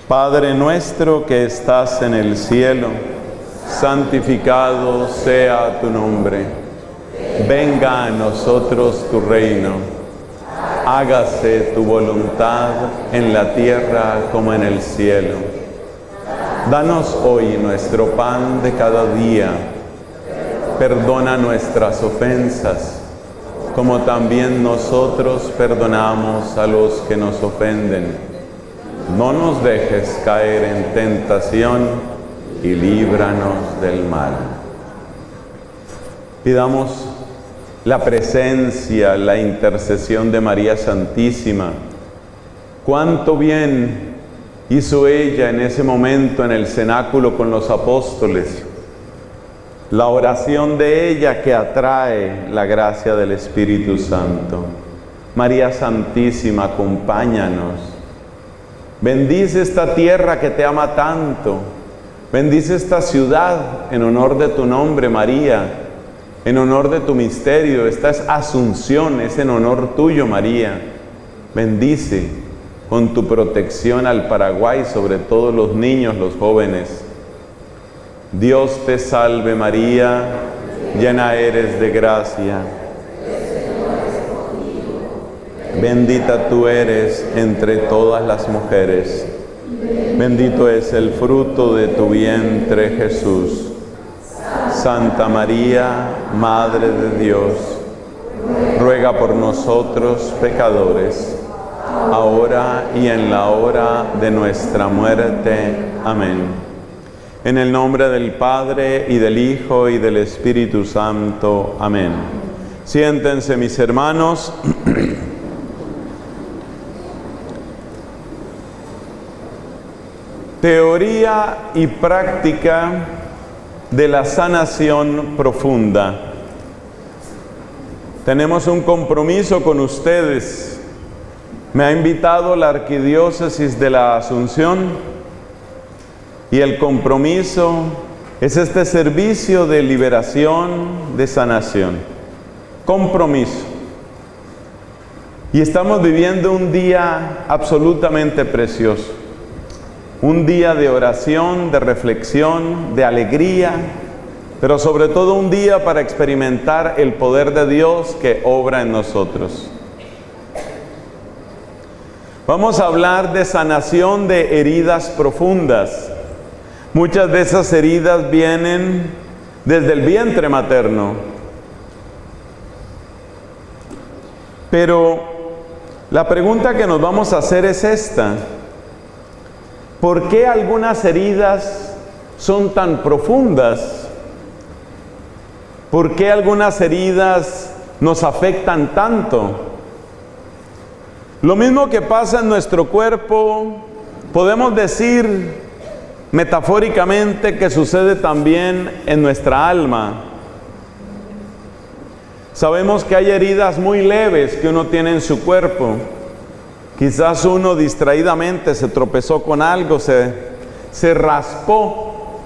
Padre nuestro que estás en el cielo, santificado sea tu nombre. Venga a nosotros tu reino. Hágase tu voluntad en la tierra como en el cielo. Danos hoy nuestro pan de cada día. Perdona nuestras ofensas, como también nosotros perdonamos a los que nos ofenden. No nos dejes caer en tentación y líbranos del mal. Pidamos la presencia, la intercesión de María Santísima. Cuánto bien hizo ella en ese momento en el cenáculo con los apóstoles. La oración de ella que atrae la gracia del Espíritu Santo. María Santísima, acompáñanos. Bendice esta tierra que te ama tanto. Bendice esta ciudad en honor de tu nombre, María, en honor de tu misterio. Esta es Asunción, es en honor tuyo, María. Bendice con tu protección al Paraguay, sobre todo los niños, los jóvenes. Dios te salve María, llena eres de gracia. Bendita tú eres entre todas las mujeres. Bendito es el fruto de tu vientre, Jesús. Santa María, Madre de Dios, ruega por nosotros pecadores, ahora y en la hora de nuestra muerte. Amén. En el nombre del Padre, y del Hijo, y del Espíritu Santo. Amén. Siéntense, mis hermanos. Teoría y práctica de la sanación profunda. Tenemos un compromiso con ustedes. Me ha invitado la Arquidiócesis de la Asunción y el compromiso es este servicio de liberación, de sanación. Compromiso. Y estamos viviendo un día absolutamente precioso. Un día de oración, de reflexión, de alegría, pero sobre todo un día para experimentar el poder de Dios que obra en nosotros. Vamos a hablar de sanación de heridas profundas. Muchas de esas heridas vienen desde el vientre materno. Pero la pregunta que nos vamos a hacer es esta: ¿por qué algunas heridas son tan profundas? ¿Por qué algunas heridas nos afectan tanto? Lo mismo que pasa en nuestro cuerpo, podemos decir metafóricamente que sucede también en nuestra alma. Sabemos que hay heridas muy leves que uno tiene en su cuerpo. Quizás uno distraídamente se tropezó con algo, se raspó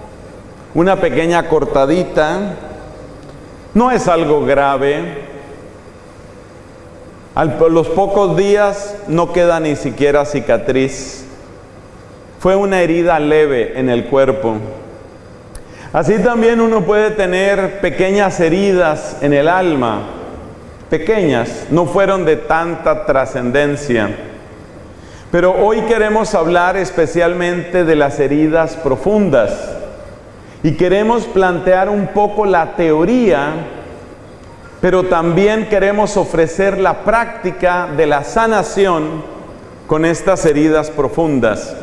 una pequeña cortadita. No es algo grave. A los pocos días no queda ni siquiera cicatriz. Fue una herida leve en el cuerpo. Así también uno puede tener pequeñas heridas en el alma. Pequeñas, no fueron de tanta trascendencia. Pero hoy queremos hablar especialmente de las heridas profundas. Y queremos plantear un poco la teoría, pero también queremos ofrecer la práctica de la sanación con estas heridas profundas.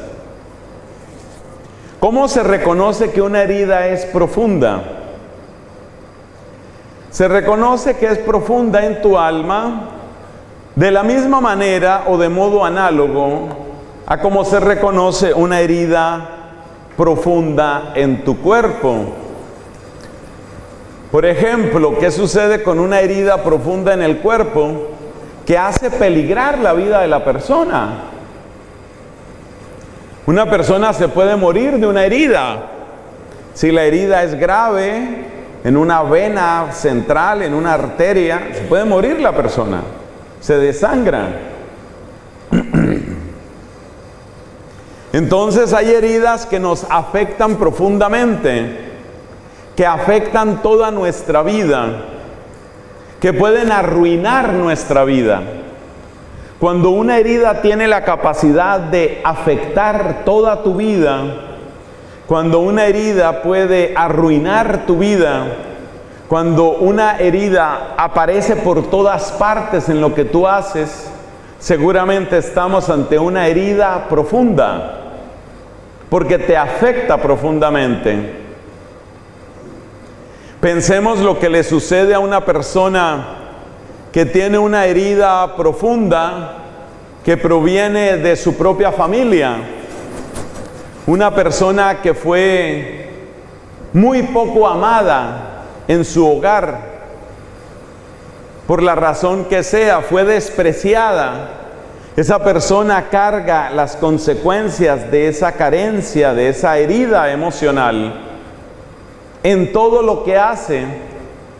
¿Cómo se reconoce que una herida es profunda? Se reconoce que es profunda en tu alma de la misma manera o de modo análogo a cómo se reconoce una herida profunda en tu cuerpo. Por ejemplo, ¿qué sucede con una herida profunda en el cuerpo que hace peligrar la vida de la persona? Una persona se puede morir de una herida. Si la herida es grave, en una vena central, en una arteria, se puede morir la persona. Se desangra. Entonces hay heridas que nos afectan profundamente, que afectan toda nuestra vida, que pueden arruinar nuestra vida. Cuando una herida tiene la capacidad de afectar toda tu vida, cuando una herida puede arruinar tu vida, cuando una herida aparece por todas partes en lo que tú haces, seguramente estamos ante una herida profunda, porque te afecta profundamente. Pensemos lo que le sucede a una persona que tiene una herida profunda que proviene de su propia familia. Una persona que fue muy poco amada en su hogar, por la razón que sea, fue despreciada. Esa persona carga las consecuencias de esa carencia, de esa herida emocional en todo lo que hace.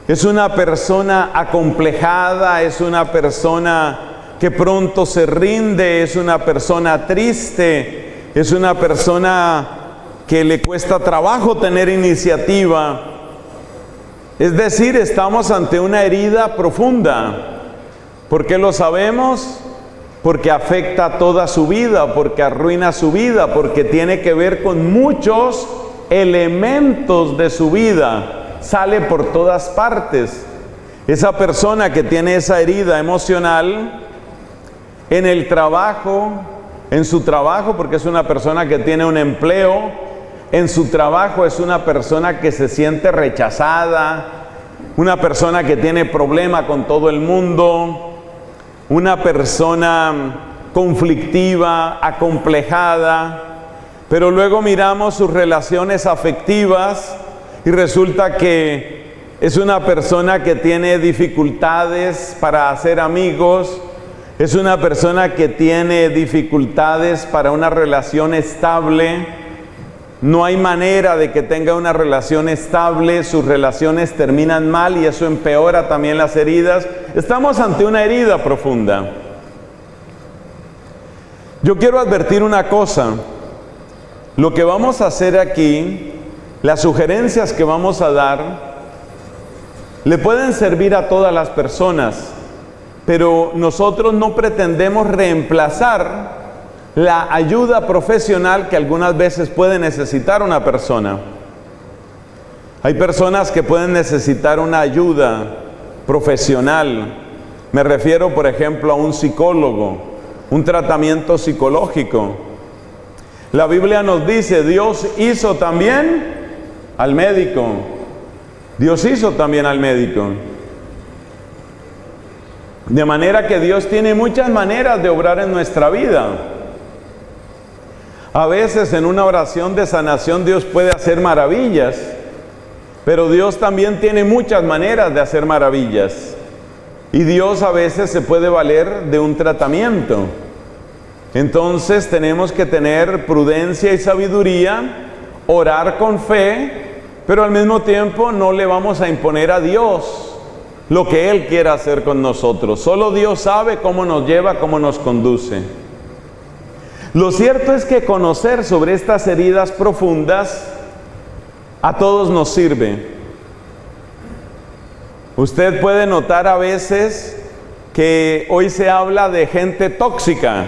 Es una persona acomplejada, es una persona que pronto se rinde, es una persona triste, es una persona que le cuesta trabajo tener iniciativa. Es decir, estamos ante una herida profunda. ¿Por qué lo sabemos? Porque afecta toda su vida, porque arruina su vida, porque tiene que ver con muchos elementos de su vida. Sale por todas partes. Esa persona que tiene esa herida emocional en el trabajo, en su trabajo, porque es una persona que tiene un empleo, en su trabajo es una persona que se siente rechazada, una persona que tiene problema con todo el mundo, una persona conflictiva, acomplejada, pero luego miramos sus relaciones afectivas y resulta que es una persona que tiene dificultades para hacer amigos, es una persona que tiene dificultades para una relación estable. No hay manera de que tenga una relación estable, sus relaciones terminan mal y eso empeora también las heridas. Estamos ante una herida profunda. Yo quiero advertir una cosa. Lo que vamos a hacer aquí, las sugerencias que vamos a dar, le pueden servir a todas las personas, pero nosotros no pretendemos reemplazar la ayuda profesional que algunas veces puede necesitar una persona. Hay personas que pueden necesitar una ayuda profesional. Me refiero, por ejemplo, a un psicólogo, un tratamiento psicológico. La Biblia nos dice, Dios hizo también al médico. Dios hizo también al médico. De manera que Dios tiene muchas maneras de obrar en nuestra vida. A veces en una oración de sanación Dios puede hacer maravillas, pero Dios también tiene muchas maneras de hacer maravillas. Y Dios a veces se puede valer de un tratamiento. Entonces tenemos que tener prudencia y sabiduría, orar con fe, pero al mismo tiempo no le vamos a imponer a Dios lo que Él quiera hacer con nosotros. Solo Dios sabe cómo nos lleva, cómo nos conduce. Lo cierto es que conocer sobre estas heridas profundas a todos nos sirve. Usted puede notar a veces que hoy se habla de gente tóxica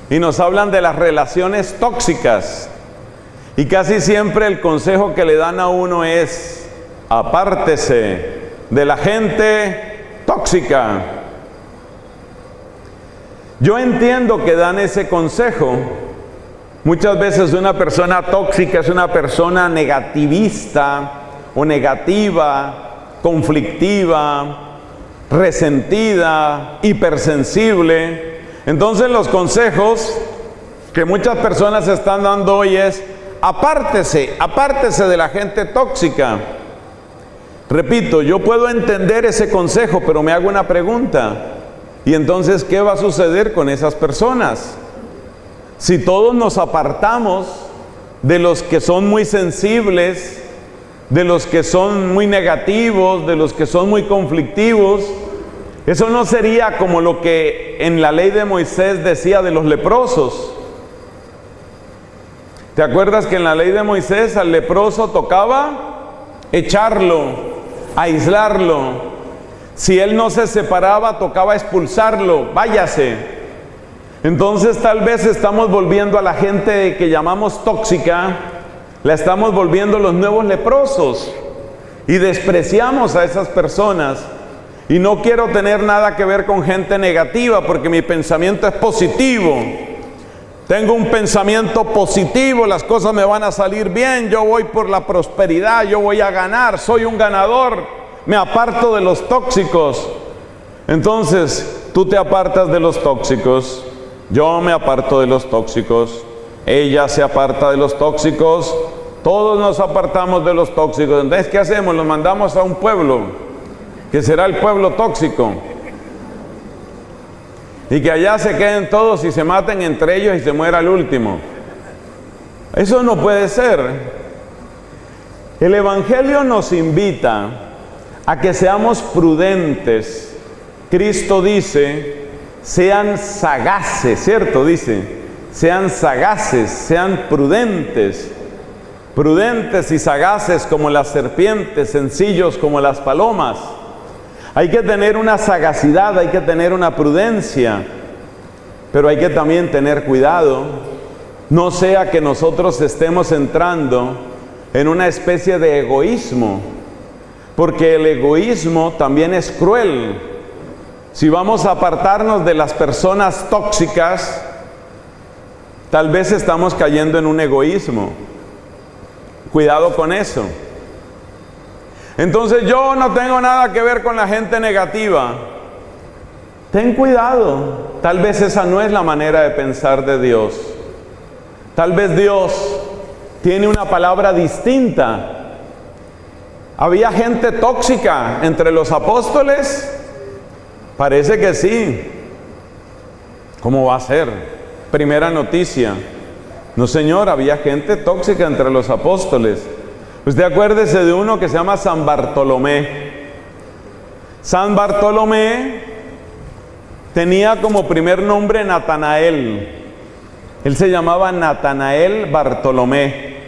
y nos hablan de las relaciones tóxicas. Y casi siempre el consejo que le dan a uno es: apártese de la gente tóxica. Yo entiendo que dan ese consejo. Muchas veces una persona tóxica es una persona negativista o negativa, conflictiva, resentida, hipersensible. Entonces los consejos que muchas personas están dando hoy es: apártese de la gente tóxica. Repito, yo puedo entender ese consejo, pero me hago una pregunta. Y entonces, ¿qué va a suceder con esas personas? Si todos nos apartamos de los que son muy sensibles, de los que son muy negativos, de los que son muy conflictivos, eso no sería como lo que en la ley de Moisés decía de los leprosos. ¿Te acuerdas que en la ley de Moisés al leproso tocaba echarlo, aislarlo? Si él no se separaba, tocaba expulsarlo, váyase. Entonces tal vez estamos volviendo a la gente que llamamos tóxica, la estamos volviendo los nuevos leprosos y despreciamos a esas personas. Y no quiero tener nada que ver con gente negativa porque mi pensamiento es positivo. Tengo un pensamiento positivo, las cosas me van a salir bien, yo voy por la prosperidad, yo voy a ganar, soy un ganador. Me aparto de los tóxicos. Entonces, tú te apartas de los tóxicos, yo me aparto de los tóxicos, ella se aparta de los tóxicos, todos nos apartamos de los tóxicos. Entonces, ¿qué hacemos? Los mandamos a un pueblo, que será el pueblo tóxico. Y que allá se queden todos y se maten entre ellos y se muera el último. Eso no puede ser. El Evangelio nos invita a que seamos prudentes. Cristo dice, sean sagaces, ¿cierto? Dice, sean sagaces, sean prudentes. Prudentes y sagaces como las serpientes, sencillos como las palomas. Hay que tener una sagacidad, hay que tener una prudencia, pero hay que también tener cuidado. No sea que nosotros estemos entrando en una especie de egoísmo, porque el egoísmo también es cruel. Si vamos a apartarnos de las personas tóxicas, tal vez estamos cayendo en un egoísmo. Cuidado con eso. Entonces yo no tengo nada que ver con la gente negativa. Ten cuidado. Tal vez esa no es la manera de pensar de Dios. Tal vez Dios tiene una palabra distinta. ¿Había gente tóxica entre los apóstoles? Parece que sí. ¿Cómo va a ser? Primera noticia. No, señor, había gente tóxica entre los apóstoles. Usted acuérdese de uno que se llama San Bartolomé. San Bartolomé tenía como primer nombre Natanael. Él se llamaba Natanael Bartolomé.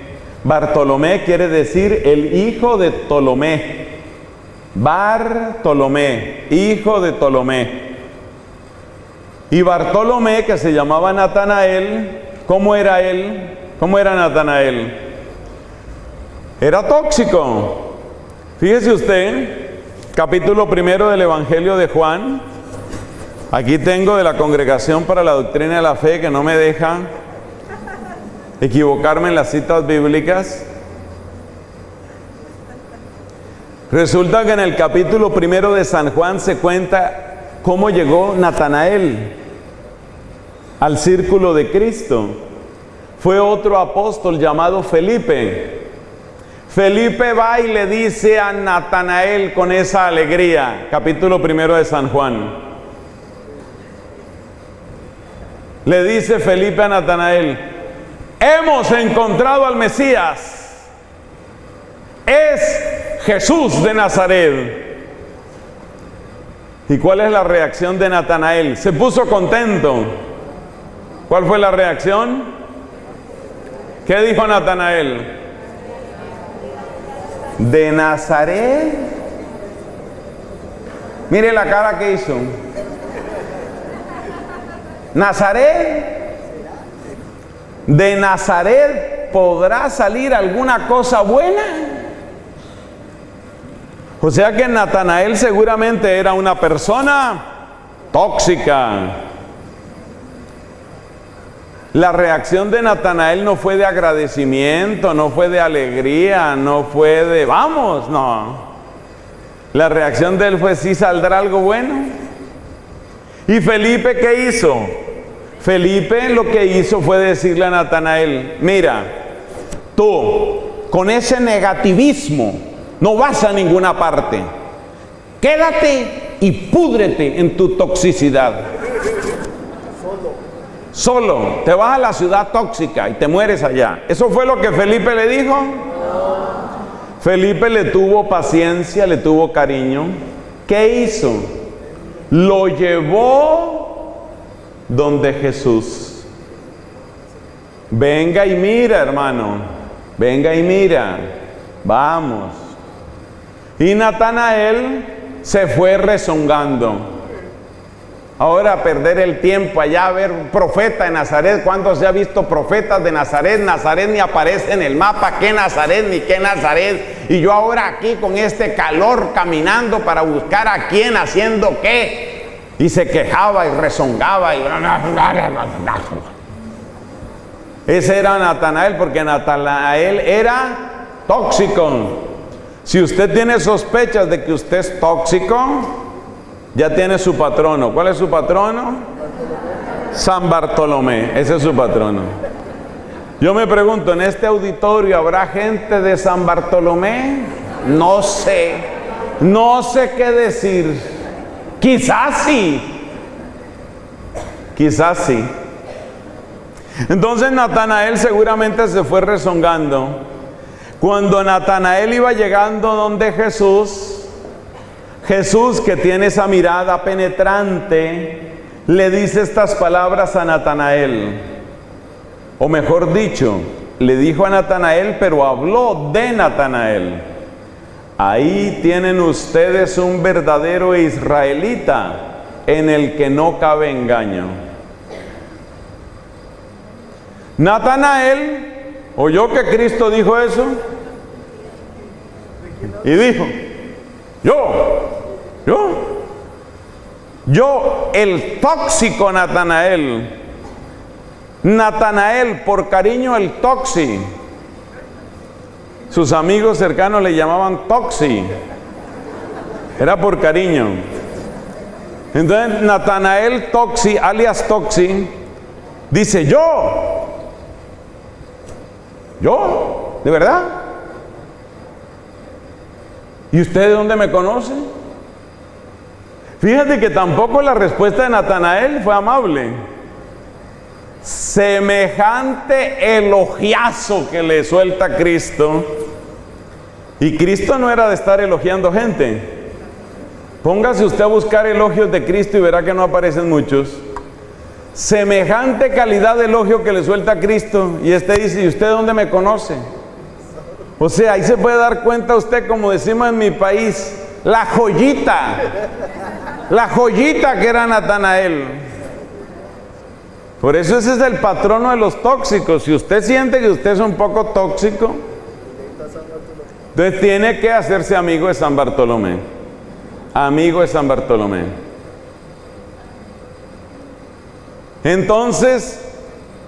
Bartolomé quiere decir el hijo de Ptolomé. Bartolomé, hijo de Ptolomé. Y Bartolomé, que se llamaba Natanael, ¿cómo era él? ¿Cómo era Natanael? Era tóxico. Fíjese usted, capítulo 1 del Evangelio de Juan. Aquí tengo de la Congregación para la Doctrina de la Fe, que no me deja equivocarme en las citas bíblicas. Resulta que en el capítulo 1 de San Juan se cuenta cómo llegó Natanael al círculo de Cristo. Fue otro apóstol llamado Felipe. Felipe va y le dice a Natanael con esa alegría, capítulo 1 de San Juan. Le dice Felipe a Natanael, hemos encontrado al Mesías, es Jesús de Nazaret. ¿Y cuál es la reacción de Natanael? Se puso contento. ¿Cuál fue la reacción? ¿Qué dijo Natanael? ¿De Nazaret? Mire la cara que hizo. ¿Nazaret? ¿De Nazaret podrá salir alguna cosa buena? O sea que Natanael seguramente era una persona tóxica. La reacción de Natanael no fue de agradecimiento, no fue de alegría, no fue de vamos, no. La reacción de él fue, ¿sí saldrá algo bueno? ¿Y Felipe qué hizo? Felipe lo que hizo fue decirle a Natanael, mira, tú con ese negativismo no vas a ninguna parte. Quédate y púdrete en tu toxicidad. Solo, te vas a la ciudad tóxica y te mueres allá. ¿Eso fue lo que Felipe le dijo? Felipe le tuvo paciencia, le tuvo cariño. ¿Qué hizo? Lo llevó donde Jesús. Venga y mira, hermano. Venga y mira. Vamos. Y Natanael se fue rezongando. Ahora perder el tiempo allá a ver un profeta de Nazaret. ¿Cuándo se ha visto profetas de Nazaret? Nazaret ni aparece en el mapa. ¿Qué Nazaret ni qué Nazaret? Y yo ahora aquí con este calor caminando para buscar a quién haciendo qué. Y se quejaba y rezongaba. Ese era Natanael, porque Natanael era tóxico. Si usted tiene sospechas de que usted es tóxico, ya tiene su patrono. ¿Cuál es su patrono? San Bartolomé. Ese es su patrono. Yo me pregunto, ¿en este auditorio habrá gente de San Bartolomé? No sé. No sé qué decir. Quizás sí. Quizás sí. Entonces Natanael seguramente se fue rezongando. Cuando Natanael iba llegando donde Jesús, que tiene esa mirada penetrante, le dice estas palabras a Natanael. O mejor dicho, le dijo a Natanael, pero habló de Natanael. Ahí tienen ustedes un verdadero israelita en el que no cabe engaño. Natanael oyó que Cristo dijo eso y dijo: yo, el tóxico Natanael, por cariño el Toxi. Sus amigos cercanos le llamaban Toxi. Era por cariño. Entonces Natanael Toxi, alias Toxi, dice: yo, ¿de verdad? ¿Y usted de dónde me conoce? Fíjate que tampoco la respuesta de Natanael fue amable. Semejante elogiazo que le suelta Cristo. Y Cristo no era de estar elogiando gente. Póngase usted a buscar elogios de Cristo y verá que no aparecen muchos. Semejante calidad de elogio que le suelta Cristo. Y este dice: ¿y usted de dónde me conoce? O sea, ahí se puede dar cuenta usted, como decimos en mi país, la joyita que era Natanael. Por eso ese es el patrono de los tóxicos. Si usted siente que usted es un poco tóxico, entonces tiene que hacerse amigo de San Bartolomé. Amigo de San Bartolomé. Entonces,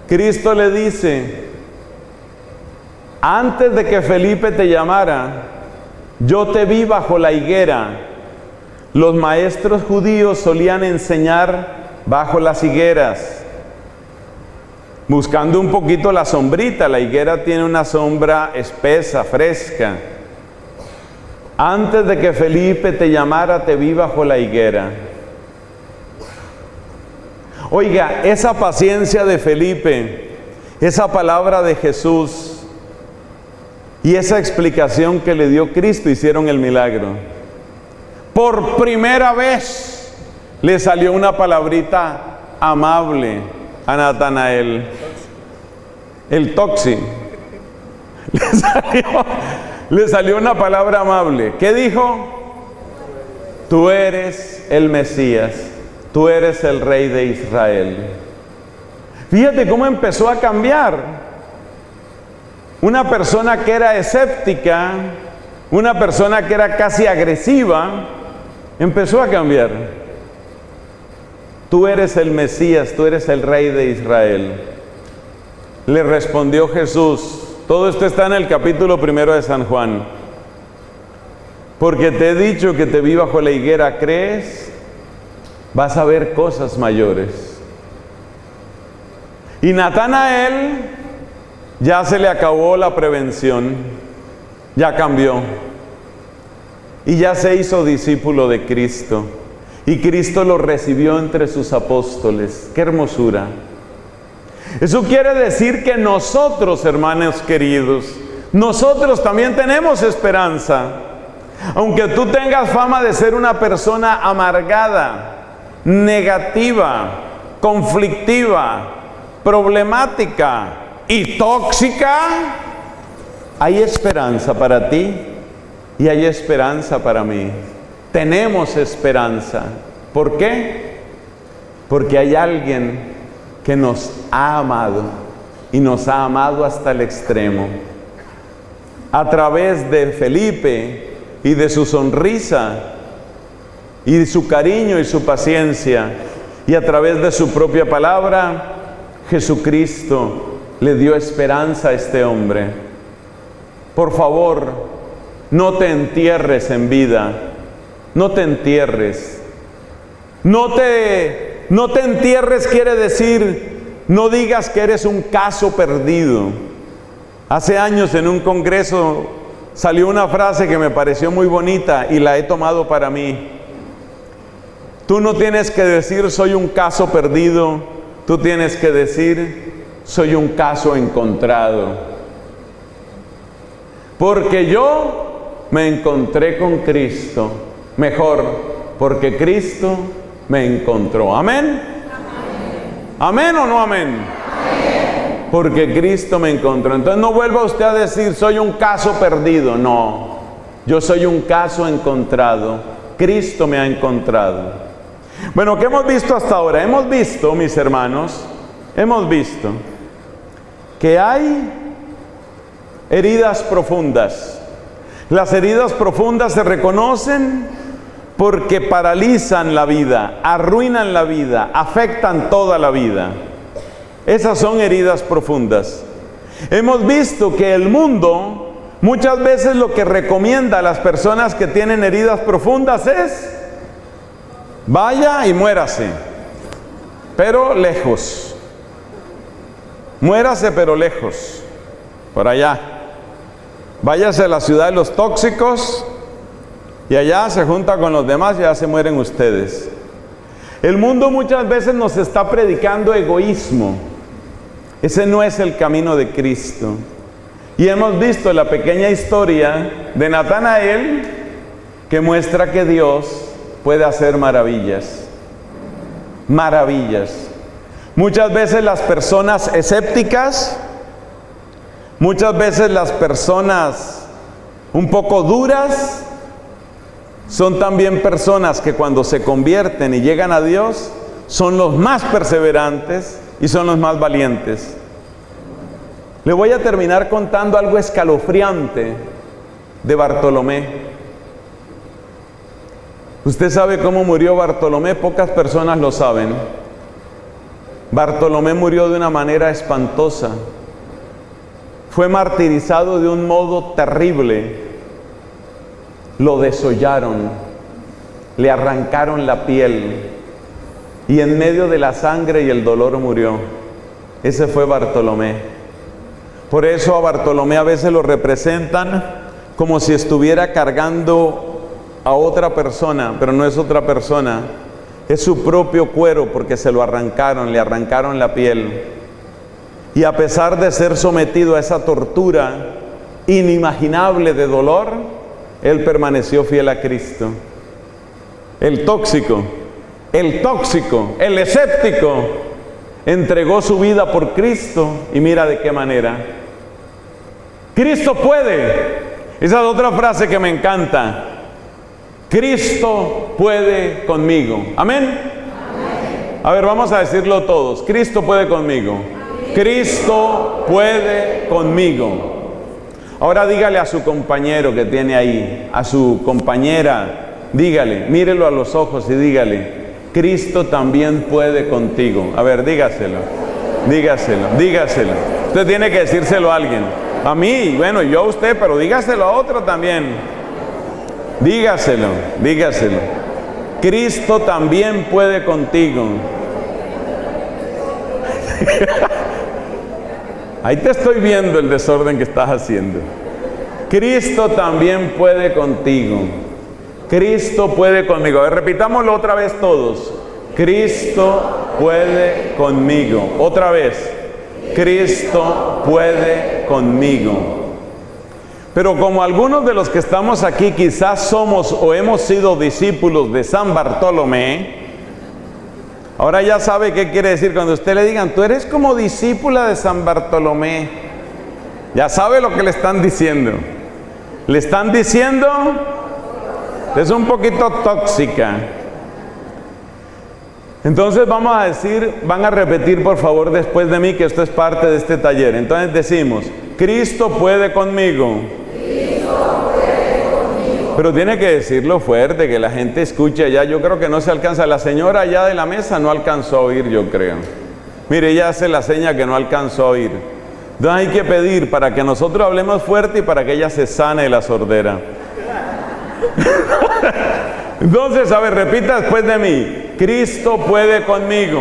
Cristo le dice: antes de que Felipe te llamara, yo te vi bajo la higuera. Los maestros judíos solían enseñar bajo las higueras, buscando un poquito la sombrita. La higuera tiene una sombra espesa, fresca. Antes de que Felipe te llamara, te vi bajo la higuera. Oiga, esa paciencia de Felipe, esa palabra de Jesús y esa explicación que le dio Cristo hicieron el milagro. Por primera vez le salió una palabrita amable a Natanael. El Toxi. Le salió una palabra amable. ¿Qué dijo? Tú eres el Mesías. Tú eres el Rey de Israel. Fíjate cómo empezó a cambiar. Una persona que era escéptica, una persona que era casi agresiva, empezó a cambiar. Tú eres el Mesías, tú eres el Rey de Israel. Le respondió Jesús. Todo esto está en el capítulo 1 de San Juan. Porque te he dicho que te vi bajo la higuera, ¿crees? Vas a ver cosas mayores. Y Natanael ya se le acabó la prevención, ya cambió y ya se hizo discípulo de Cristo, y Cristo lo recibió entre sus apóstoles. ¡Qué hermosura! Eso quiere decir que nosotros, hermanos queridos, nosotros también tenemos esperanza. Aunque tú tengas fama de ser una persona amargada, negativa, conflictiva, problemática, y tóxica, hay esperanza para ti y hay esperanza para mí. Tenemos esperanza. ¿Por qué? Porque hay alguien que nos ha amado y nos ha amado hasta el extremo. A través de Felipe y de su sonrisa y de su cariño y su paciencia, y a través de su propia palabra, Jesucristo le dio esperanza a este hombre. Por favor, no te entierres en vida, no te entierres. No te entierres quiere decir, no digas que eres un caso perdido. Hace años en un congreso salió una frase que me pareció muy bonita y la he tomado para mí. Tú no tienes que decir soy un caso perdido, tú tienes que decir soy un caso encontrado. Porque yo me encontré con Cristo, mejor, porque Cristo me encontró. ¿Amén? ¿Amén o no amén? Amén. Porque Cristo me encontró. Entonces no vuelva usted a decir soy un caso perdido. No, yo soy un caso encontrado. Cristo me ha encontrado. Bueno, ¿qué hemos visto hasta ahora? Hemos visto, mis hermanos, hemos visto que hay heridas profundas. Las heridas profundas se reconocen porque paralizan la vida, arruinan la vida, afectan toda la vida. Esas son heridas profundas. Hemos visto que el mundo muchas veces lo que recomienda a las personas que tienen heridas profundas es vaya y muérase, pero lejos. Muérase pero lejos, por allá. Váyase a la ciudad de los tóxicos y allá se junta con los demás y ya se mueren ustedes. El mundo muchas veces nos está predicando egoísmo. Ese no es el camino de Cristo. Y hemos visto la pequeña historia de Natanael que muestra que Dios puede hacer maravillas. Maravillas. Muchas veces las personas escépticas, muchas veces las personas un poco duras, son también personas que cuando se convierten y llegan a Dios, son los más perseverantes y son los más valientes. Le voy a terminar contando algo escalofriante de Bartolomé. Usted sabe cómo murió Bartolomé, pocas personas lo saben. Bartolomé murió de una manera espantosa. Fue martirizado de un modo terrible. Lo desollaron, le arrancaron la piel y en medio de la sangre y el dolor murió. Ese fue Bartolomé. Por eso a Bartolomé a veces lo representan como si estuviera cargando a otra persona, pero no es otra persona, es su propio cuero porque se lo arrancaron, le arrancaron la piel. Y a pesar de ser sometido a esa tortura inimaginable de dolor, él permaneció fiel a Cristo. El tóxico, el escéptico, entregó su vida por Cristo y mira de qué manera. Cristo puede. Esa es otra frase que me encanta. Cristo puede conmigo. ¿Amén? Amén. A ver, vamos a decirlo todos. Cristo puede conmigo. Amén. Cristo puede conmigo. Ahora dígale a su compañero que tiene ahí, a su compañera, dígale, mírelo a los ojos y dígale, Cristo también puede contigo. A ver, dígaselo. Usted tiene que decírselo a alguien. A mí, bueno, yo a usted, pero dígaselo a otro también. Dígaselo. Cristo también puede contigo. Ahí te estoy viendo el desorden que estás haciendo. Cristo también puede contigo. Cristo puede conmigo. A ver, repitámoslo otra vez todos. Cristo puede conmigo. Otra vez. Cristo puede conmigo. Pero como algunos de los que estamos aquí quizás somos o hemos sido discípulos de San Bartolomé, Ahora ya sabe qué quiere decir cuando usted le digan, tú eres como discípula de San Bartolomé. Ya sabe lo que le están diciendo. Le están diciendo, es un poquito tóxica. Entonces vamos a decir, van a repetir por favor después de mí que esto es parte de este taller. Entonces decimos, Cristo puede conmigo. Cristo puede conmigo. Pero tiene que decirlo fuerte, que la gente escuche allá. Yo creo que no se alcanza. La señora allá de la mesa no alcanzó a oír, yo creo. Mire, ella hace la seña que no alcanzó a oír. Entonces hay que pedir para que nosotros hablemos fuerte y para que ella se sane la sordera. Entonces, a ver, repita después de mí. Cristo puede conmigo.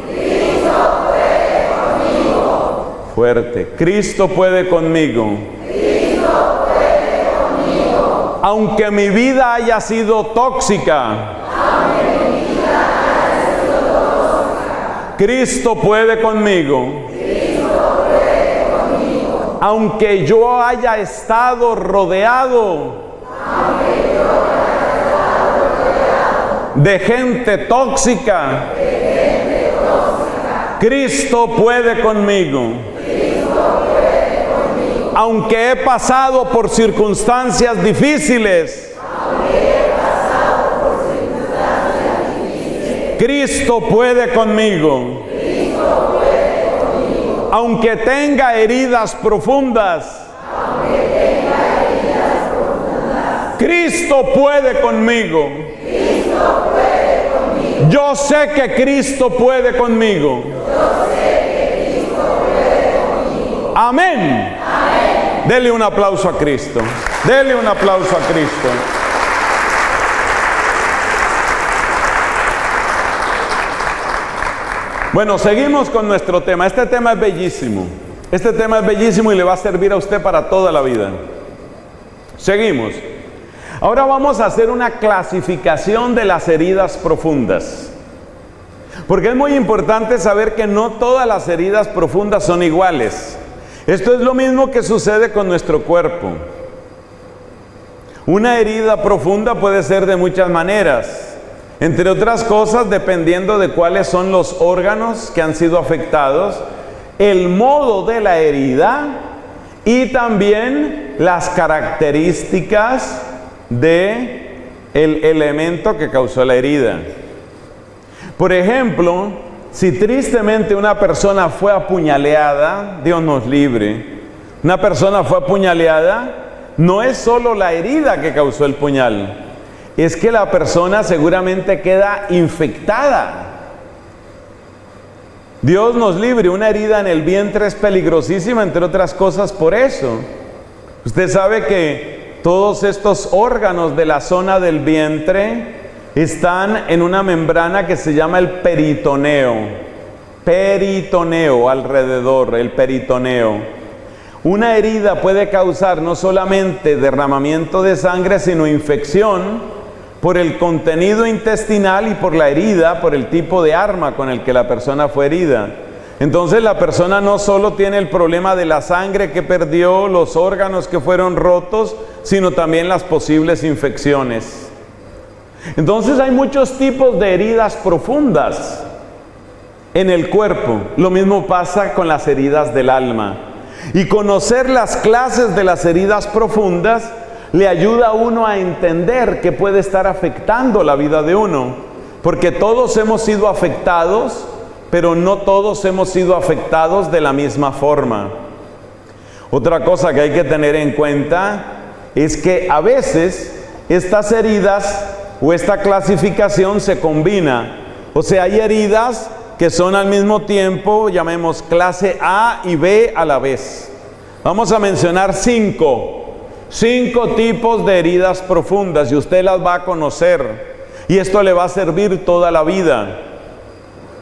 Cristo puede conmigo. Fuerte. Cristo puede conmigo. Cristo puede conmigo. Aunque mi vida haya sido tóxica. Cristo puede conmigo. Cristo puede conmigo. Aunque yo haya estado rodeado de gente tóxica, Cristo puede conmigo. Aunque he pasado por circunstancias difíciles, Cristo puede conmigo. Aunque tenga heridas profundas, Cristo puede conmigo. Yo sé que Cristo puede conmigo. Amén. Dele un aplauso a Cristo. Dele un aplauso a Cristo. Bueno, seguimos con nuestro tema. Este tema es bellísimo. Este tema es bellísimo y le va a servir a usted para toda la vida. Seguimos. Ahora vamos a hacer una clasificación de las heridas profundas. Porque es muy importante saber que no todas las heridas profundas son iguales. Esto es lo mismo que sucede con nuestro cuerpo. Una herida profunda puede ser de muchas maneras. Entre otras cosas, dependiendo de cuáles son los órganos que han sido afectados, el modo de la herida y también las características de el elemento que causó la herida. Por ejemplo, si tristemente una persona fue apuñaleada, Dios nos libre, una persona fue apuñaleada, no es solo la herida que causó el puñal, es que la persona seguramente queda infectada. Dios nos libre, una herida en el vientre es peligrosísima, entre otras cosas por eso. Usted sabe que todos estos órganos de la zona del vientre están en una membrana que se llama el peritoneo. Peritoneo alrededor, el peritoneo. Una herida puede causar no solamente derramamiento de sangre, sino infección por el contenido intestinal y por la herida, por el tipo de arma con el que la persona fue herida. Entonces la persona no solo tiene el problema de la sangre que perdió, los órganos que fueron rotos, sino también las posibles infecciones. Entonces hay muchos tipos de heridas profundas en el cuerpo. Lo mismo pasa con las heridas del alma. Y conocer las clases de las heridas profundas le ayuda a uno a entender que puede estar afectando la vida de uno. Porque todos hemos sido afectados, pero no todos hemos sido afectados de la misma forma. Otra cosa que hay que tener en cuenta es que a veces estas heridas o esta clasificación se combina. O sea, hay heridas que son al mismo tiempo, llamemos clase A y B a la vez. Vamos a mencionar 5 tipos de heridas profundas y usted las va a conocer. Y esto le va a servir toda la vida.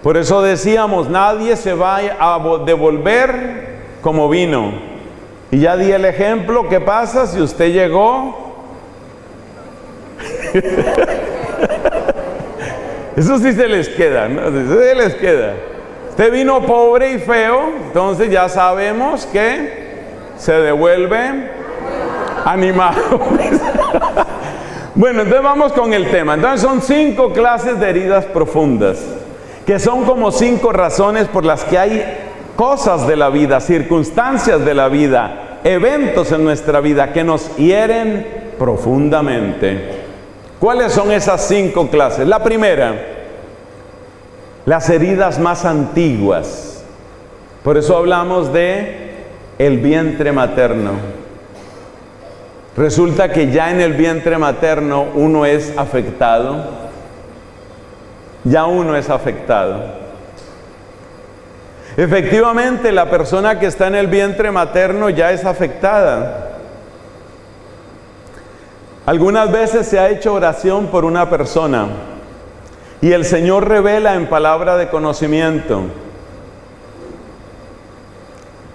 Por eso decíamos, nadie se va a devolver como vino. Y ya di el ejemplo, ¿qué pasa si usted llegó? Eso sí se les queda, ¿no? Eso se les queda. Usted vino pobre y feo, entonces ya sabemos que se devuelve animado. Bueno, entonces vamos con el tema. Entonces son 5 clases de heridas profundas. que son como 5 razones por las que hay cosas de la vida, circunstancias de la vida, eventos en nuestra vida que nos hieren profundamente. ¿Cuáles son esas 5 clases? La primera, las heridas más antiguas. Por eso hablamos de el vientre materno. Resulta que ya en el vientre materno uno es afectado. Ya uno es afectado. Efectivamente, la persona que está en el vientre materno ya es afectada. Algunas veces se ha hecho oración por una persona y el Señor revela en palabra de conocimiento: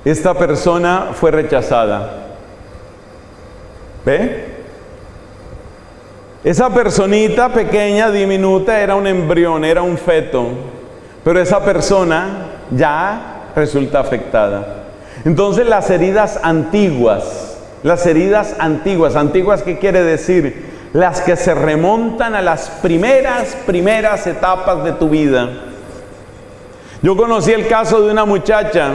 esta persona fue rechazada. ¿Ve? Esa personita pequeña, diminuta, era un embrión, era un feto, pero esa persona ya resulta afectada. Entonces las heridas antiguas, ¿antiguas qué quiere decir? Las que se remontan a las primeras etapas de tu vida. Yo conocí el caso de una muchacha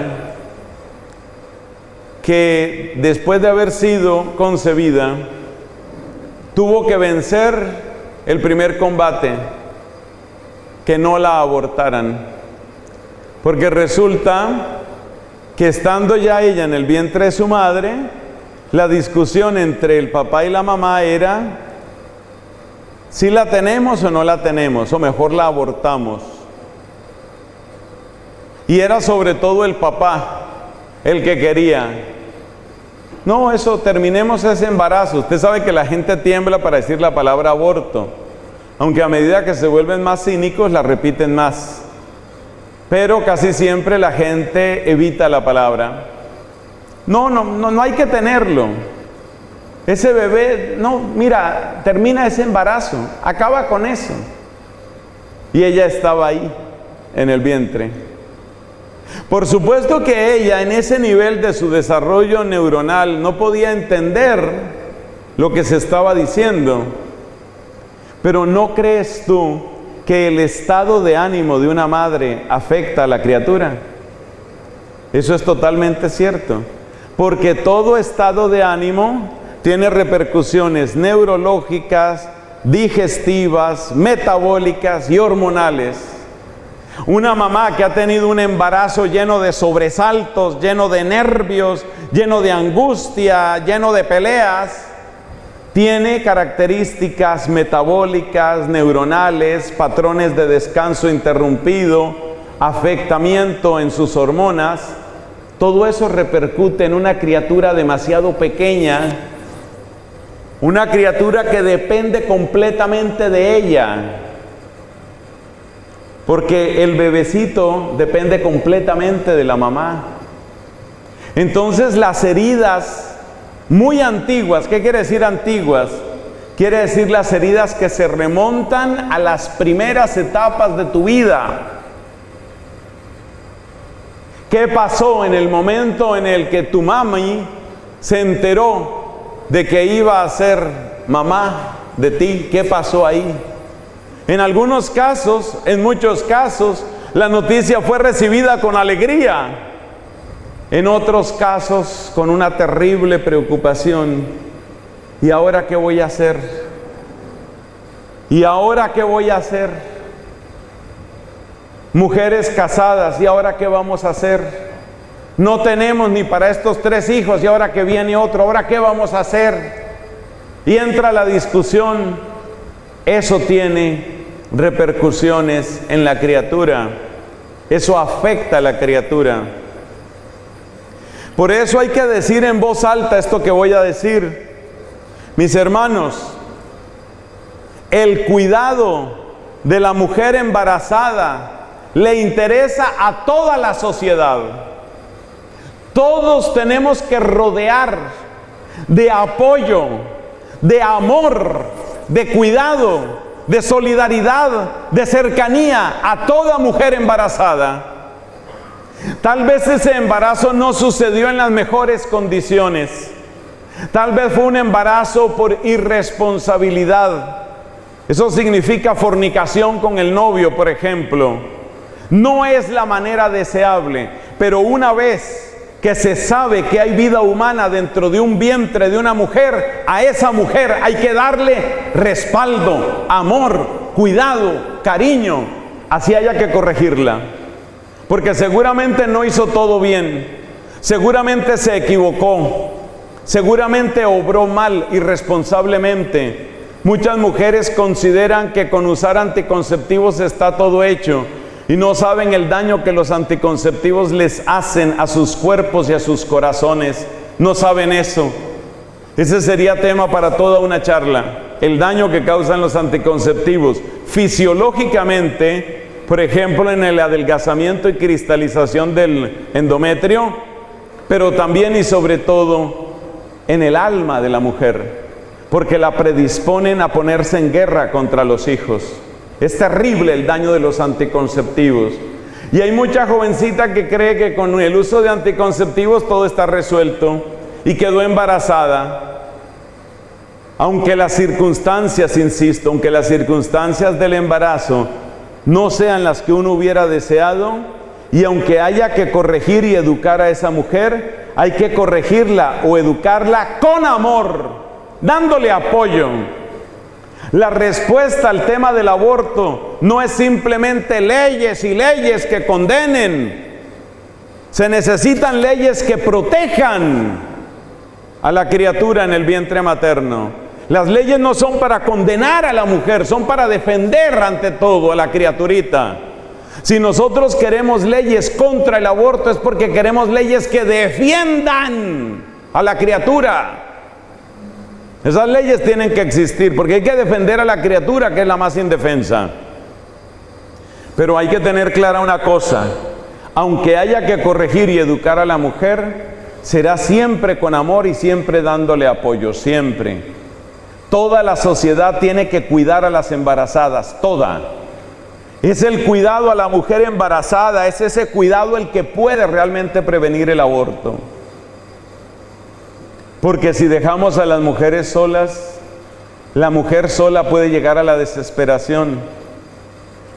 que después de haber sido concebida, tuvo que vencer el primer combate, que no la abortaran, porque resulta que estando ya ella en el vientre de su madre, la discusión entre el papá y la mamá era si la tenemos o no la tenemos, o mejor la abortamos. Y era sobre todo el papá el que quería: no, eso, terminemos ese embarazo. Usted sabe que la gente tiembla para decir la palabra aborto, aunque a medida que se vuelven más cínicos la repiten más, pero casi siempre la gente evita la palabra. No hay que tenerlo. Ese bebé, no, mira, termina ese embarazo, acaba con eso. Y ella estaba ahí, en el vientre. Por supuesto que ella, en ese nivel de su desarrollo neuronal, no podía entender lo que se estaba diciendo. Pero ¿no crees tú que el estado de ánimo de una madre afecta a la criatura? Eso es totalmente cierto, porque todo estado de ánimo tiene repercusiones neurológicas, digestivas, metabólicas y hormonales. Una mamá que ha tenido un embarazo lleno de sobresaltos, lleno de nervios, lleno de angustia, lleno de peleas, tiene características metabólicas, neuronales, patrones de descanso interrumpido, afectamiento en sus hormonas. Todo eso repercute en una criatura demasiado pequeña, una criatura que depende completamente de ella, porque el bebecito depende completamente de la mamá. Entonces las heridas muy antiguas, ¿qué quiere decir antiguas? Quiere decir las heridas que se remontan a las primeras etapas de tu vida. ¿Qué pasó en el momento en el que tu mami se enteró de que iba a ser mamá de ti? ¿Qué pasó ahí? En algunos casos, en muchos casos, la noticia fue recibida con alegría. En otros casos, con una terrible preocupación. ¿Y ahora qué voy a hacer? ¿Y ahora qué voy a hacer? Mujeres casadas, ¿y ahora qué vamos a hacer? No tenemos ni para estos 3 hijos, y ahora que viene otro, ¿ahora qué vamos a hacer? Y entra la discusión. Eso tiene repercusiones en la criatura. Eso afecta a la criatura. Por eso hay que decir en voz alta esto que voy a decir. Mis hermanos, el cuidado de la mujer embarazada le interesa a toda la sociedad. Todos tenemos que rodear de apoyo, de amor, de cuidado, de solidaridad, de cercanía a toda mujer embarazada. Tal vez ese embarazo no sucedió en las mejores condiciones. Tal vez fue un embarazo por irresponsabilidad. Eso significa fornicación con el novio, por ejemplo. No es la manera deseable, pero una vez que se sabe que hay vida humana dentro de un vientre de una mujer, a esa mujer hay que darle respaldo, amor, cuidado, cariño, así haya que corregirla. Porque seguramente no hizo todo bien, seguramente se equivocó, seguramente obró mal, irresponsablemente. Muchas mujeres consideran que con usar anticonceptivos está todo hecho y no saben el daño que los anticonceptivos les hacen a sus cuerpos y a sus corazones. No saben eso. Ese sería tema para toda una charla, el daño que causan los anticonceptivos. Fisiológicamente, por ejemplo, en el adelgazamiento y cristalización del endometrio, pero también y sobre todo en el alma de la mujer, porque la predisponen a ponerse en guerra contra los hijos. Es terrible el daño de los anticonceptivos. Y hay mucha jovencita que cree que con el uso de anticonceptivos todo está resuelto y quedó embarazada. Aunque las circunstancias, insisto, aunque las circunstancias del embarazo no sean las que uno hubiera deseado, y aunque haya que corregir y educar a esa mujer, hay que corregirla o educarla con amor, dándole apoyo. La respuesta al tema del aborto no es simplemente leyes y leyes que condenen. Se necesitan leyes que protejan a la criatura en el vientre materno. Las leyes no son para condenar a la mujer, son para defender ante todo a la criaturita. Si nosotros queremos leyes contra el aborto es porque queremos leyes que defiendan a la criatura. Esas leyes tienen que existir porque hay que defender a la criatura, que es la más indefensa. Pero hay que tener clara una cosa: aunque haya que corregir y educar a la mujer, será siempre con amor y siempre dándole apoyo, siempre. Toda la sociedad tiene que cuidar a las embarazadas, toda. Es el cuidado a la mujer embarazada, es ese cuidado el que puede realmente prevenir el aborto. Porque si dejamos a las mujeres solas, la mujer sola puede llegar a la desesperación.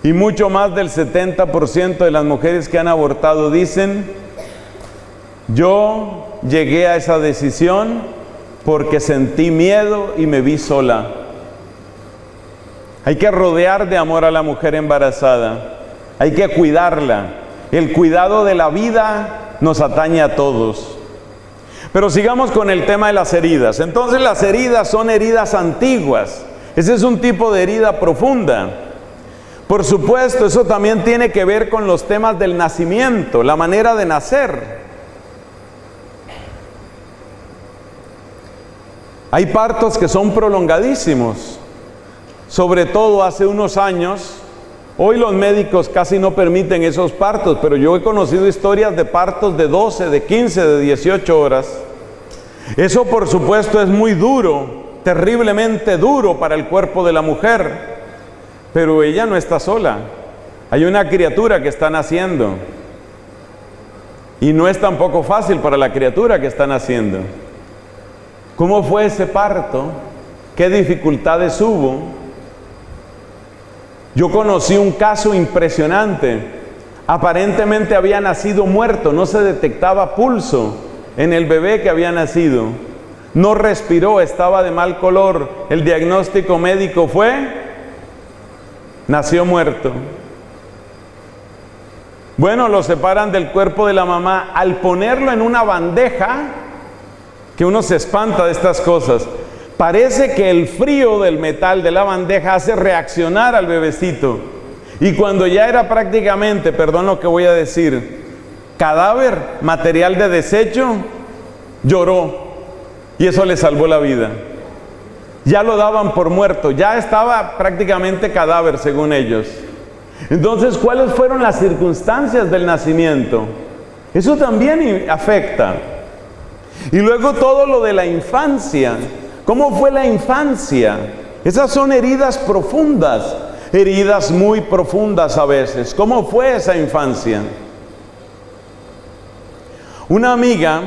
Y mucho más del 70% de las mujeres que han abortado dicen: yo llegué a esa decisión porque sentí miedo y me vi sola. Hay que rodear de amor a la mujer embarazada, hay que cuidarla. El cuidado de la vida nos atañe a todos. Pero sigamos con el tema de las heridas. Entonces las heridas son heridas antiguas. Ese es un tipo de herida profunda. Por supuesto, eso también tiene que ver con los temas del nacimiento, la manera de nacer. Hay partos que son prolongadísimos. Sobre todo hace unos años, hoy los médicos casi no permiten esos partos, pero yo he conocido historias de partos de 12, de 15, de 18 horas. Eso por supuesto es muy duro, terriblemente duro para el cuerpo de la mujer, pero ella no está sola. Hay una criatura que está naciendo y no es tampoco fácil para la criatura que está naciendo. ¿Cómo fue ese parto? ¿Qué dificultades hubo? Yo conocí un caso impresionante. Aparentemente había nacido muerto, no se detectaba pulso en el bebé que había nacido. No respiró, estaba de mal color. El diagnóstico médico fue: nació muerto. Bueno, lo separan del cuerpo de la mamá. Al ponerlo en una bandeja, que uno se espanta de estas cosas, parece que el frío del metal de la bandeja hace reaccionar al bebecito. Y cuando ya era prácticamente, perdón lo que voy a decir, cadáver, material de desecho, lloró. Y eso le salvó la vida. Ya lo daban por muerto, ya estaba prácticamente cadáver según ellos. Entonces, ¿cuáles fueron las circunstancias del nacimiento? Eso también afecta. Y luego todo lo de la infancia. ¿Cómo fue la infancia? Esas son heridas profundas, heridas muy profundas a veces. ¿Cómo fue esa infancia? Una amiga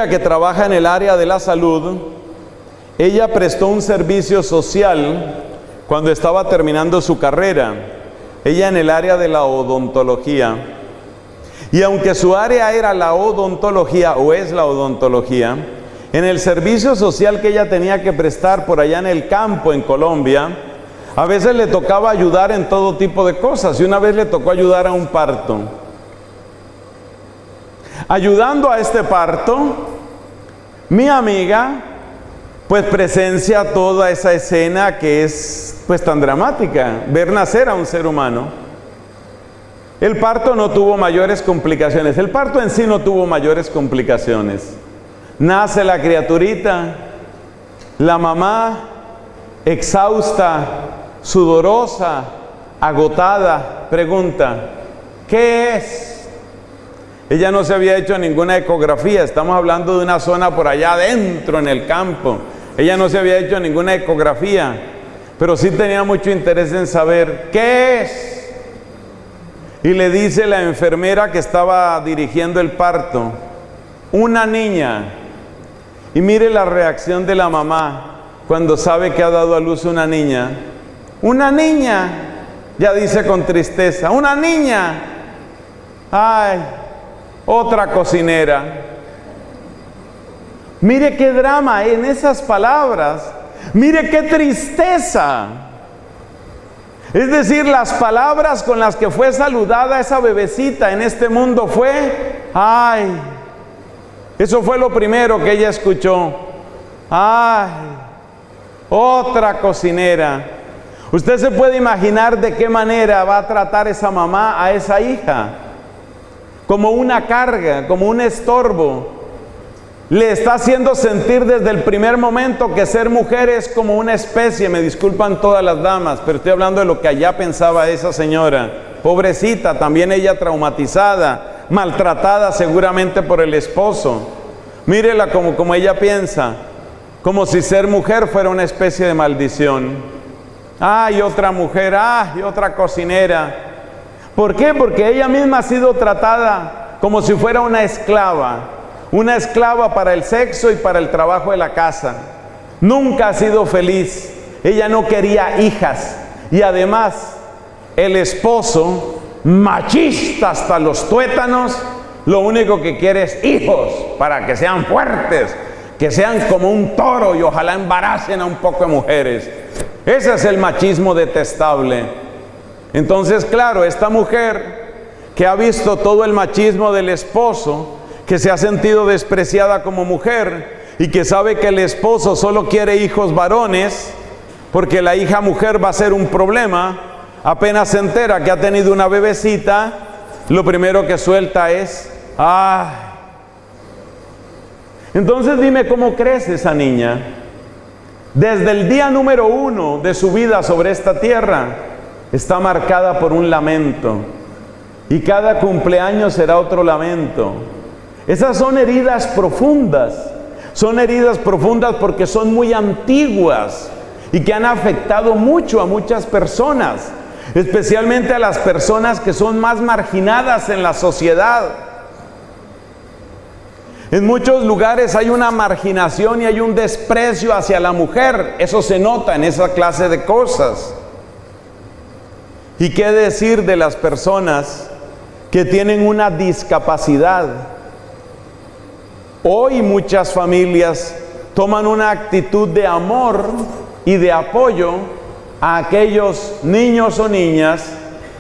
que trabaja en el área de la salud, ella prestó un servicio social cuando estaba terminando su carrera. ella en el área de la odontología. Y aunque su área era la odontología, o es la odontología, en el servicio social que ella tenía que prestar por allá en el campo, en Colombia, a veces le tocaba ayudar en todo tipo de cosas. Y una vez le tocó ayudar a un parto. Ayudando a este parto, mi amiga pues presencia toda esa escena que es pues tan dramática, ver nacer a un ser humano. El parto no tuvo mayores complicaciones, el parto en sí no tuvo mayores complicaciones. Nace la criaturita, la mamá exhausta, sudorosa, agotada, pregunta, ¿qué es? Ella no se había hecho ninguna ecografía, estamos hablando de una zona por allá adentro en el campo. Ella no se había hecho ninguna ecografía, pero sí tenía mucho interés en saber, ¿qué es? Y le dice la enfermera que estaba dirigiendo el parto, una niña. Y mire la reacción de la mamá cuando sabe que ha dado a luz una niña. Una niña, ya dice con tristeza, una niña. Ay, otra cocinera. Mire qué drama en esas palabras. Mire qué tristeza. Es decir, las palabras con las que fue saludada esa bebecita en este mundo fue, ay. Eso fue lo primero que ella escuchó. Ay, otra cocinera. Usted se puede imaginar de qué manera va a tratar esa mamá a esa hija. Como una carga, como un estorbo. Le está haciendo sentir desde el primer momento que ser mujer es como una especie. Me disculpan todas las damas, pero estoy hablando de lo que allá pensaba esa señora. Pobrecita, también ella traumatizada, maltratada seguramente por el esposo. Mírela como ella piensa, como si ser mujer fuera una especie de maldición. Ay, otra mujer, ay, otra cocinera. ¿Por qué? Porque ella misma ha sido tratada como si fuera una esclava para el sexo y para el trabajo de la casa. Nunca ha sido feliz. Ella no quería hijas. Y además, el esposo, machista hasta los tuétanos, lo único que quiere es hijos para que sean fuertes, que sean como un toro y ojalá embaracen a un poco de mujeres. Ese es el machismo detestable. Entonces, claro, esta mujer que ha visto todo el machismo del esposo, que se ha sentido despreciada como mujer y que sabe que el esposo solo quiere hijos varones, porque la hija mujer va a ser un problema, apenas se entera que ha tenido una bebecita, lo primero que suelta es, ¡ay! Entonces dime cómo crece esa niña. Desde el día número 1 de su vida sobre esta tierra, está marcada por un lamento. Y cada cumpleaños será otro lamento. Esas son heridas profundas. Son heridas profundas porque son muy antiguas y que han afectado mucho a muchas personas, especialmente a las personas que son más marginadas en la sociedad. En muchos lugares hay una marginación y hay un desprecio hacia la mujer. Eso se nota en esa clase de cosas. ¿Y qué decir de las personas que tienen una discapacidad? Hoy muchas familias toman una actitud de amor y de apoyo a aquellos niños o niñas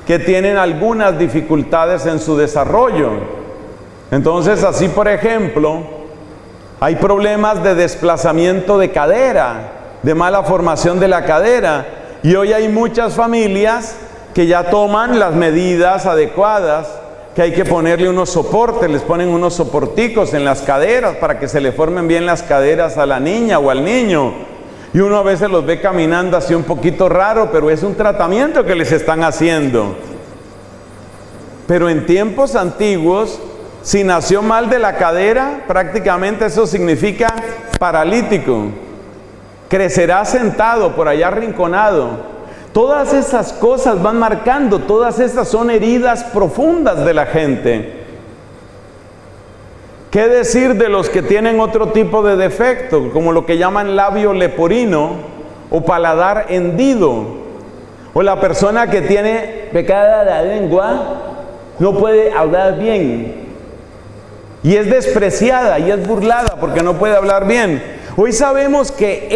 que tienen algunas dificultades en su desarrollo. Entonces, así por ejemplo, hay problemas de desplazamiento de cadera, de mala formación de la cadera, y hoy hay muchas familias que ya toman las medidas adecuadas, que hay que ponerle unos soportes, les ponen unos soporticos en las caderas para que se le formen bien las caderas a la niña o al niño. Y uno a veces los ve caminando así un poquito raro, pero es un tratamiento que les están haciendo. Pero en tiempos antiguos, si nació mal de la cadera, prácticamente eso significa paralítico. Crecerá sentado, por allá arrinconado. Todas esas cosas van marcando, todas esas son heridas profundas de la gente. ¿Qué decir de los que tienen otro tipo de defecto, como lo que llaman labio leporino o paladar hendido? O la persona que tiene pecada la lengua no puede hablar bien. Y es despreciada y es burlada porque no puede hablar bien. Hoy sabemos que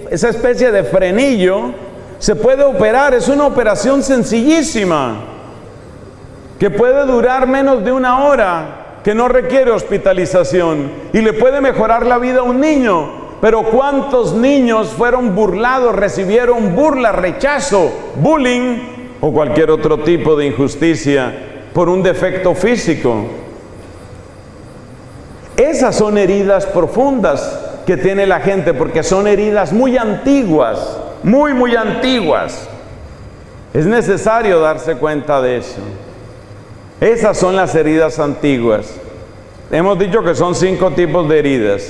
esa especie de frenillo se puede operar. Es una operación sencillísima que puede durar menos de 1 hora, que no requiere hospitalización y le puede mejorar la vida a un niño. Pero ¿cuántos niños fueron burlados, recibieron burla, rechazo, bullying o cualquier otro tipo de injusticia por un defecto físico? Esas son heridas profundas que tiene la gente, porque son heridas muy antiguas, muy antiguas. Es necesario darse cuenta de eso. Esas son las heridas antiguas. Hemos dicho que son 5 tipos de heridas.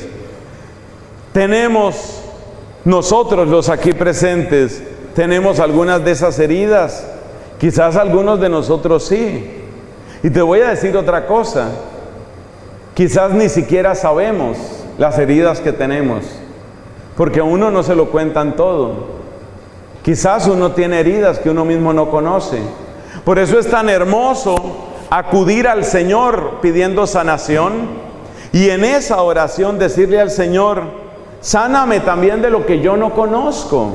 Tenemos, nosotros los aquí presentes, tenemos algunas de esas heridas. Quizás algunos de nosotros sí. Y te voy a decir otra cosa. Quizás ni siquiera sabemos las heridas que tenemos, porque a uno no se lo cuentan todo. Quizás uno tiene heridas que uno mismo no conoce. Por eso es tan hermoso acudir al Señor pidiendo sanación y en esa oración decirle al Señor: sáname también de lo que yo no conozco.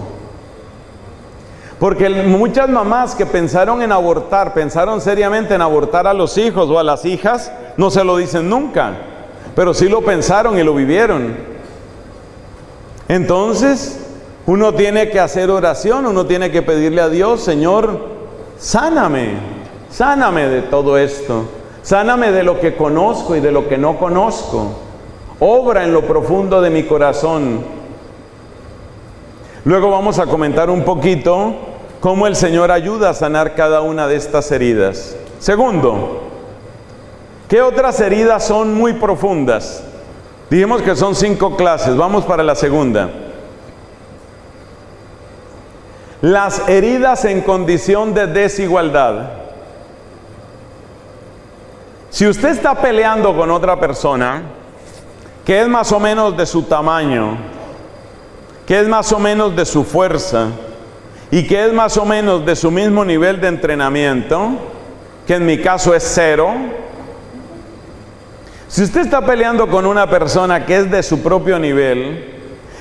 Porque muchas mamás que pensaron seriamente en abortar a los hijos o a las hijas, no se lo dicen nunca, pero sí lo pensaron y lo vivieron. Entonces, uno tiene que hacer oración, uno tiene que pedirle a Dios: Señor, sáname de todo esto, sáname de lo que conozco y de lo que no conozco, obra en lo profundo de mi corazón. Luego vamos a comentar un poquito cómo el Señor ayuda a sanar cada una de estas heridas. Segundo, ¿qué otras heridas son muy profundas? Dijimos que son 5 clases, vamos para la segunda. Las heridas en condición de desigualdad. Si usted está peleando con otra persona que es más o menos de su tamaño, que es más o menos de su fuerza y que es más o menos de su mismo nivel de entrenamiento, que en mi caso es 0, si usted está peleando con una persona que es de su propio nivel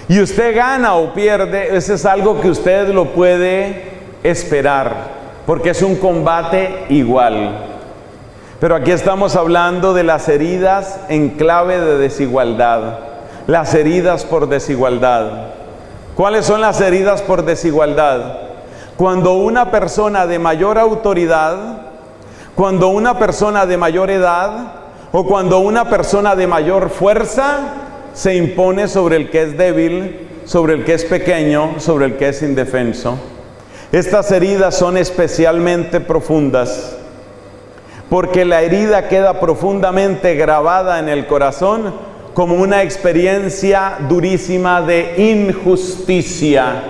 y usted gana o pierde, eso es algo que usted lo puede esperar, porque es un combate igual. Pero aquí estamos hablando de las heridas en clave de desigualdad, las heridas por desigualdad. ¿Cuáles son las heridas por desigualdad? Cuando una persona de mayor autoridad, cuando una persona de mayor edad o cuando una persona de mayor fuerza se impone sobre el que es débil, sobre el que es pequeño, sobre el que es indefenso. Estas heridas son especialmente profundas, porque la herida queda profundamente grabada en el corazón como una experiencia durísima de injusticia.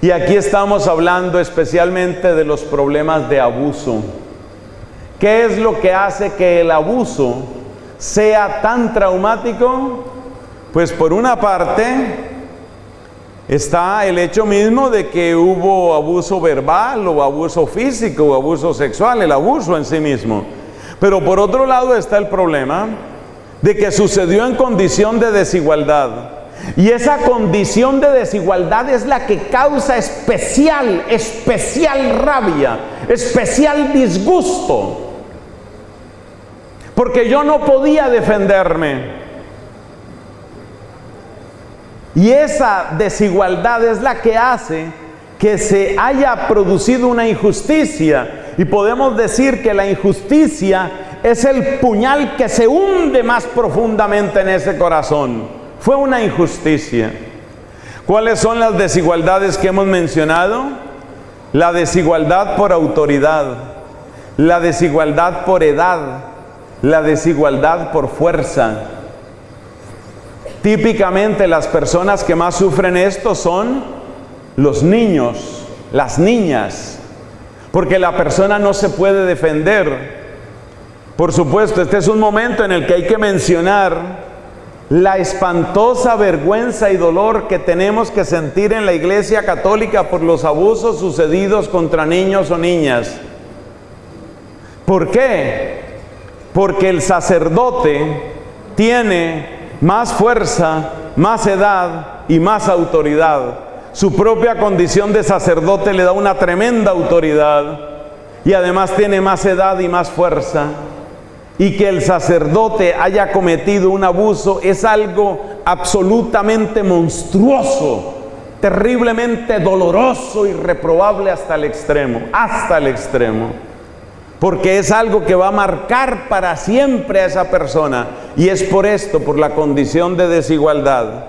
Y aquí estamos hablando especialmente de los problemas de abuso. ¿Qué es lo que hace que el abuso sea tan traumático? Pues por una parte está el hecho mismo de que hubo abuso verbal o abuso físico o abuso sexual, el abuso en sí mismo. Pero por otro lado está el problema de que sucedió en condición de desigualdad. Y esa condición de desigualdad es la que causa especial rabia, especial disgusto. Porque yo no podía defenderme. Y esa desigualdad es la que hace que se haya producido una injusticia. Y podemos decir que la injusticia es el puñal que se hunde más profundamente en ese corazón. Fue una injusticia. ¿Cuáles son las desigualdades que hemos mencionado? La desigualdad por autoridad, la desigualdad por edad, la desigualdad por fuerza. Típicamente las personas que más sufren esto son los niños, las niñas, porque la persona no se puede defender. Por supuesto, este es un momento en el que hay que mencionar la espantosa vergüenza y dolor que tenemos que sentir en la Iglesia Católica por los abusos sucedidos contra niños o niñas. ¿Por qué? Porque el sacerdote tiene más fuerza, más edad y más autoridad. Su propia condición de sacerdote le da una tremenda autoridad y además tiene más edad y más fuerza. Y que el sacerdote haya cometido un abuso es algo absolutamente monstruoso, terriblemente doloroso y reprobable hasta el extremo, porque es algo que va a marcar para siempre a esa persona. Y es por esto, por la condición de desigualdad.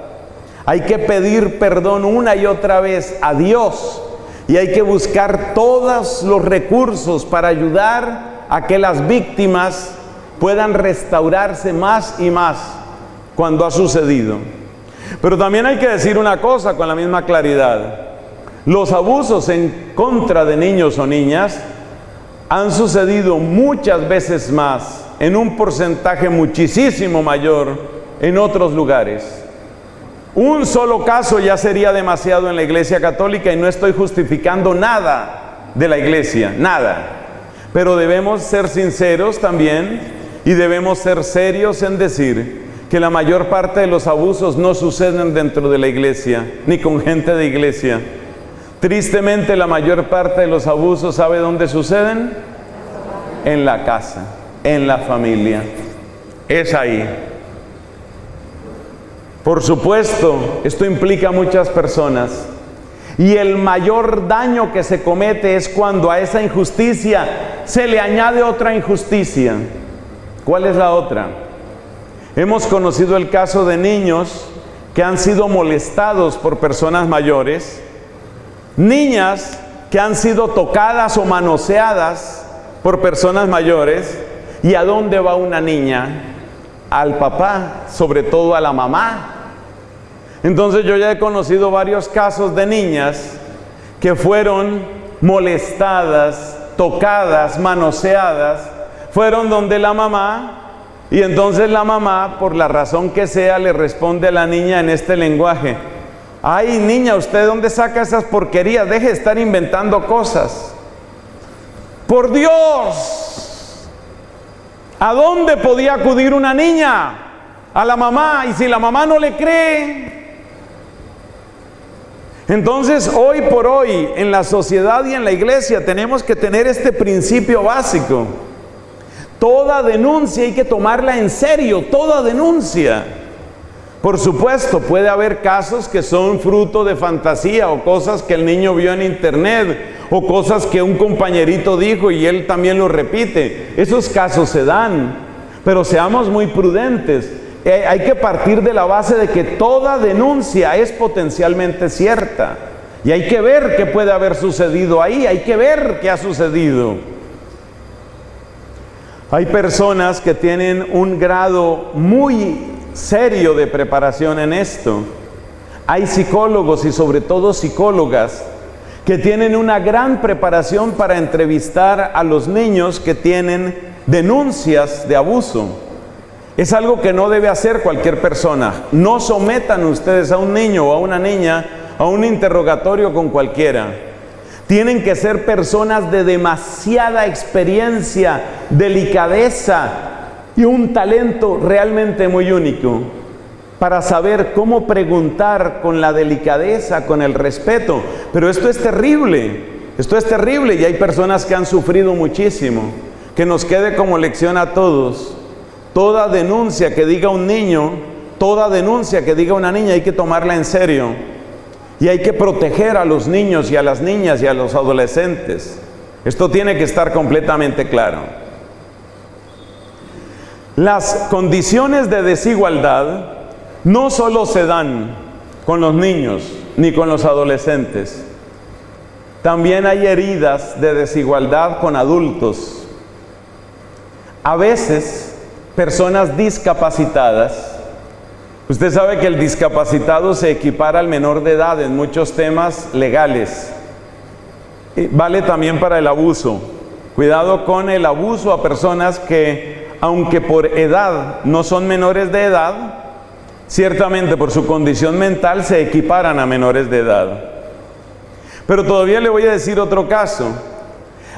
Hay que pedir perdón una y otra vez a Dios y hay que buscar todos los recursos para ayudar a que las víctimas puedan restaurarse más y más cuando ha sucedido. Pero también hay que decir una cosa con la misma claridad: los abusos en contra de niños o niñas han sucedido muchas veces más, en un porcentaje muchísimo mayor, en otros lugares. Un solo caso ya sería demasiado en la Iglesia Católica, y no estoy justificando nada de la Iglesia, nada. Pero debemos ser sinceros también y debemos ser serios en decir que la mayor parte de los abusos no suceden dentro de la Iglesia, ni con gente de Iglesia. Tristemente, la mayor parte de los abusos, ¿sabe dónde suceden? En la casa, en la familia. Es ahí. Por supuesto, esto implica muchas personas. Y el mayor daño que se comete es cuando a esa injusticia se le añade otra injusticia. ¿Cuál es la otra? Hemos conocido el caso de niños que han sido molestados por personas mayores, niñas que han sido tocadas o manoseadas por personas mayores. ¿Y a dónde va una niña? Al papá, sobre todo a la mamá. Entonces yo ya he conocido varios casos de niñas que fueron molestadas, tocadas, manoseadas, fueron donde la mamá, y entonces la mamá, por la razón que sea, le responde a la niña en este lenguaje: ay, niña, ¿usted dónde saca esas porquerías? Deje de estar inventando cosas. ¡Por Dios! ¿A dónde podía acudir una niña? A la mamá. Y si la mamá no le cree. Entonces, hoy por hoy, en la sociedad y en la iglesia, tenemos que tener este principio básico. Toda denuncia hay que tomarla en serio, toda denuncia. Por supuesto, puede haber casos que son fruto de fantasía, o cosas que el niño vio en internet, o cosas que un compañerito dijo y él también lo repite. Esos casos se dan, pero seamos muy prudentes. Hay que partir de la base de que toda denuncia es potencialmente cierta. Y hay que ver qué puede haber sucedido ahí, hay que ver qué ha sucedido. Hay personas que tienen un grado muy serio de preparación en esto. Hay psicólogos y sobre todo psicólogas que tienen una gran preparación para entrevistar a los niños que tienen denuncias de abuso. Es algo que no debe hacer cualquier persona. No sometan ustedes a un niño o a una niña a un interrogatorio con cualquiera. Tienen que ser personas de demasiada experiencia, delicadeza y un talento realmente muy único para saber cómo preguntar con la delicadeza, con el respeto. Pero esto es terrible y hay personas que han sufrido muchísimo. Que nos quede como lección a todos: toda denuncia que diga un niño, toda denuncia que diga una niña hay que tomarla en serio. Y hay que proteger a los niños y a las niñas y a los adolescentes. Esto tiene que estar completamente claro. Las condiciones de desigualdad no solo se dan con los niños ni con los adolescentes. También hay heridas de desigualdad con adultos. A veces, personas discapacitadas. Usted sabe que el discapacitado se equipara al menor de edad en muchos temas legales. Vale también para el abuso. Cuidado con el abuso a personas que, aunque por edad no son menores de edad, Ciertamente por su condición mental se equiparan a menores de edad. Pero todavía le voy a decir otro caso.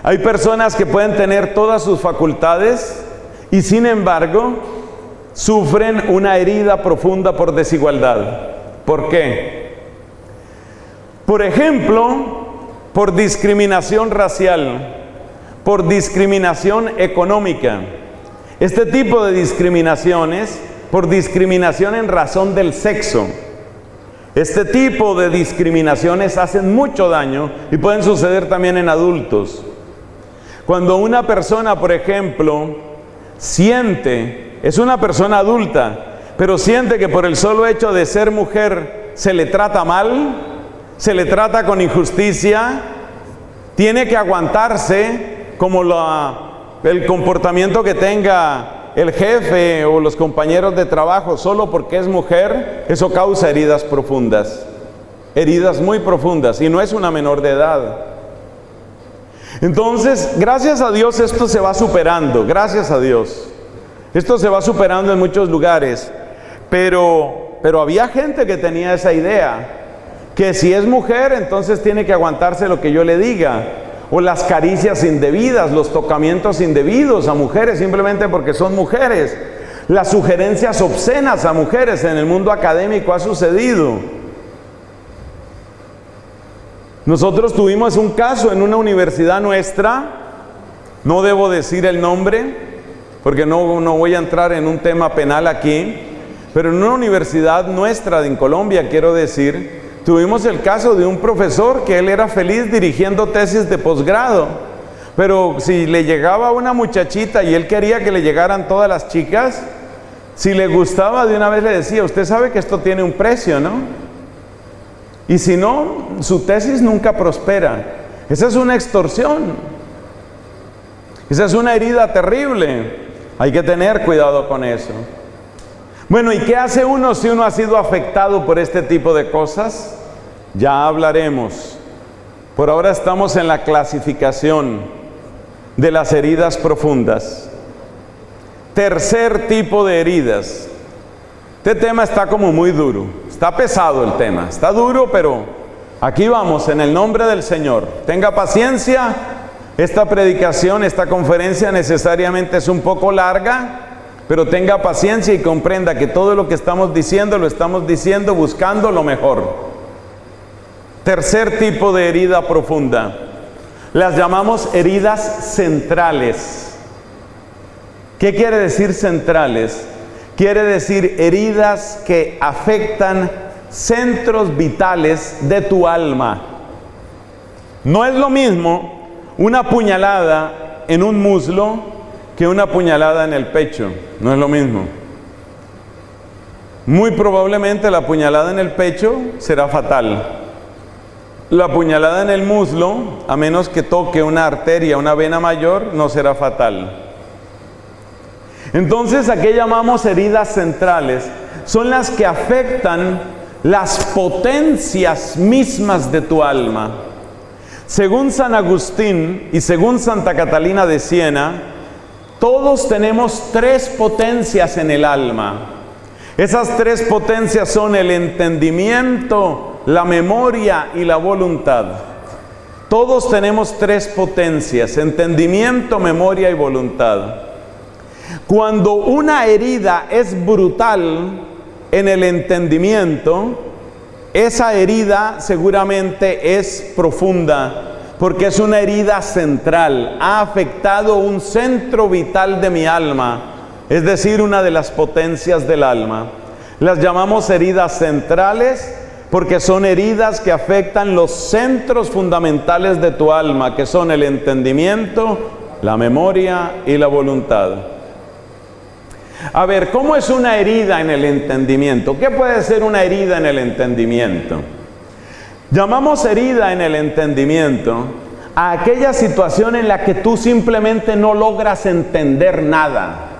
Hay personas que pueden tener todas sus facultades y sin embargo sufren una herida profunda por desigualdad. ¿Por qué? Por ejemplo, por discriminación racial, por discriminación económica. Este tipo de discriminaciones, por discriminación en razón del sexo. Este tipo de discriminaciones hacen mucho daño y pueden suceder también en adultos. Cuando una persona, por ejemplo, es una persona adulta, pero siente que por el solo hecho de ser mujer se le trata mal, se le trata con injusticia, tiene que aguantarse como el comportamiento que tenga el jefe o los compañeros de trabajo solo porque es mujer, eso causa heridas profundas, heridas muy profundas, y no es una menor de edad. Entonces, gracias a Dios esto se va superando, gracias a Dios. Esto se va superando en muchos lugares, pero había gente que tenía esa idea, que si es mujer entonces tiene que aguantarse lo que yo le diga, o las caricias indebidas, los tocamientos indebidos a mujeres simplemente porque son mujeres, las sugerencias obscenas a mujeres en el mundo académico ha sucedido. Nosotros tuvimos un caso en una universidad nuestra, no debo decir el nombre, porque no voy a entrar en un tema penal aquí, pero en una universidad nuestra en Colombia, quiero decir, tuvimos el caso de un profesor que él era feliz dirigiendo tesis de posgrado, pero si le llegaba una muchachita y él quería que le llegaran todas las chicas, si le gustaba de una vez le decía, usted sabe que esto tiene un precio, ¿no? Y si no, su tesis nunca prospera. Esa es una extorsión. Esa es una herida terrible. Hay que tener cuidado con eso. Bueno, ¿y qué hace uno si uno ha sido afectado por este tipo de cosas? Ya hablaremos. Por ahora estamos en la clasificación de las heridas profundas. Tercer tipo de heridas. Este tema está como muy duro. Está pesado el tema. Está duro, pero aquí vamos en el nombre del Señor. Tenga paciencia. Esta predicación, esta conferencia necesariamente es un poco larga, pero tenga paciencia y comprenda que todo lo que estamos diciendo, lo estamos diciendo buscando lo mejor. Tercer tipo de herida profunda. Las llamamos heridas centrales. ¿Qué quiere decir centrales? Quiere decir heridas que afectan centros vitales de tu alma. No es lo mismo una puñalada en un muslo que una puñalada en el pecho. No es lo mismo. Muy probablemente la puñalada en el pecho será fatal. La puñalada en el muslo, a menos que toque una arteria, una vena mayor, no será fatal. Entonces, ¿a qué llamamos heridas centrales? Son las que afectan las potencias mismas de tu alma. Según San Agustín y según Santa Catalina de Siena, todos tenemos tres potencias en el alma. Esas tres potencias son el entendimiento, la memoria y la voluntad. Todos tenemos tres potencias: entendimiento, memoria y voluntad. Cuando una herida es brutal en el entendimiento, esa herida seguramente es profunda, porque es una herida central. Ha afectado un centro vital de mi alma, es decir, una de las potencias del alma. Las llamamos heridas centrales porque son heridas que afectan los centros fundamentales de tu alma, que son el entendimiento, la memoria y la voluntad. A ver, ¿cómo es una herida en el entendimiento? ¿Qué puede ser una herida en el entendimiento? Llamamos herida en el entendimiento a aquella situación en la que tú simplemente no logras entender nada.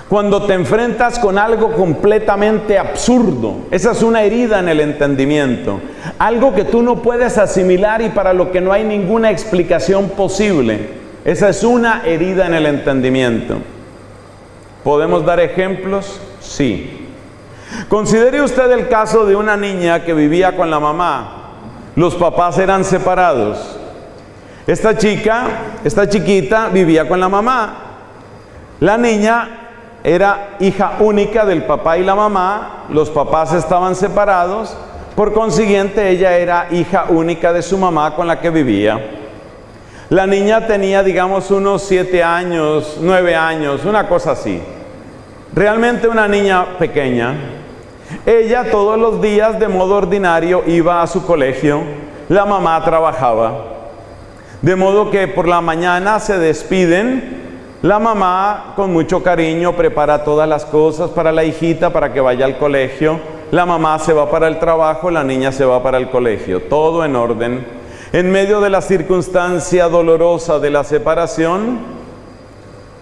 Cuando te enfrentas con algo completamente absurdo, esa es una herida en el entendimiento. Algo que tú no puedes asimilar y para lo que no hay ninguna explicación posible. Esa es una herida en el entendimiento. ¿Podemos dar ejemplos? Sí. Considere usted el caso de una niña que vivía con la mamá. Los papás eran separados. Esta chiquita vivía con la mamá. La niña era hija única del papá y la mamá. Los papás estaban separados. Por consiguiente, ella era hija única de su mamá con la que vivía. La niña tenía, digamos, unos 7 años, 9 años, una cosa así. Realmente una niña pequeña. Ella todos los días de modo ordinario iba a su colegio. La mamá trabajaba. De modo que por la mañana se despiden. La mamá con mucho cariño prepara todas las cosas para la hijita para que vaya al colegio. La mamá se va para el trabajo, la niña se va para el colegio. Todo en orden. En medio de la circunstancia dolorosa de la separación,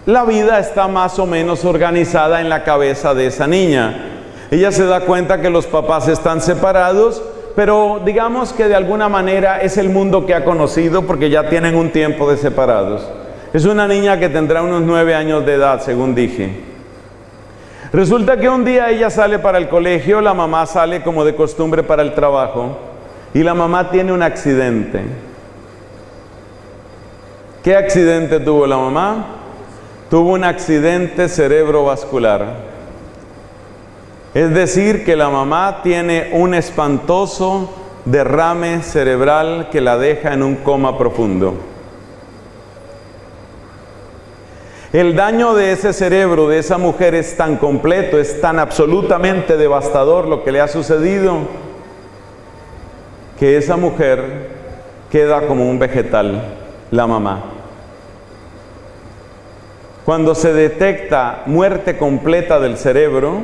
la vida está más o menos organizada en la cabeza de esa niña. Ella se da cuenta que los papás están separados, pero digamos que de alguna manera es el mundo que ha conocido porque ya tienen un tiempo de separados. Es una niña que tendrá unos 9 años de edad, según dije. Resulta que un día ella sale para el colegio, la mamá sale como de costumbre para el trabajo y la mamá tiene un accidente. ¿Qué accidente tuvo la mamá? Tuvo un accidente cerebrovascular. Es decir, que la mamá tiene un espantoso derrame cerebral que la deja en un coma profundo. El daño de ese cerebro, de esa mujer, es tan completo, es tan absolutamente devastador lo que le ha sucedido, que esa mujer queda como un vegetal, la mamá. Cuando se detecta muerte completa del cerebro,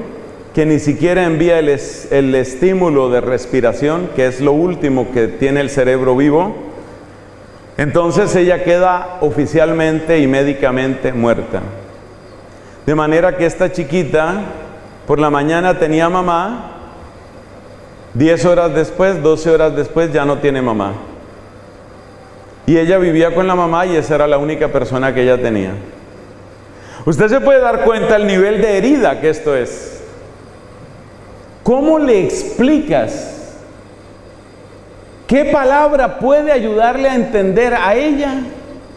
que ni siquiera envía el estímulo de respiración, que es lo último que tiene el cerebro vivo, entonces ella queda oficialmente y médicamente muerta. De manera que esta chiquita por la mañana tenía mamá, 10 horas después, 12 horas después ya no tiene mamá. Y ella vivía con la mamá y esa era la única persona que ella tenía. Usted se puede dar cuenta el nivel de herida que esto es. ¿Cómo le explicas? ¿Qué palabra puede ayudarle a entender a ella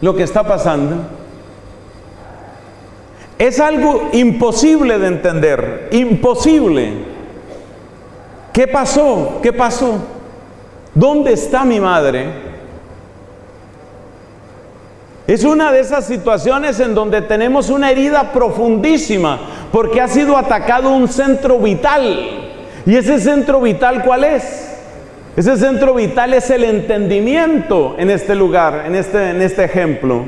lo que está pasando? Es algo imposible de entender, imposible. ¿Qué pasó? ¿Qué pasó? ¿Dónde está mi madre? Es una de esas situaciones en donde tenemos una herida profundísima porque ha sido atacado un centro vital. ¿Y ese centro vital cuál es? Ese centro vital es el entendimiento en este lugar, en este ejemplo.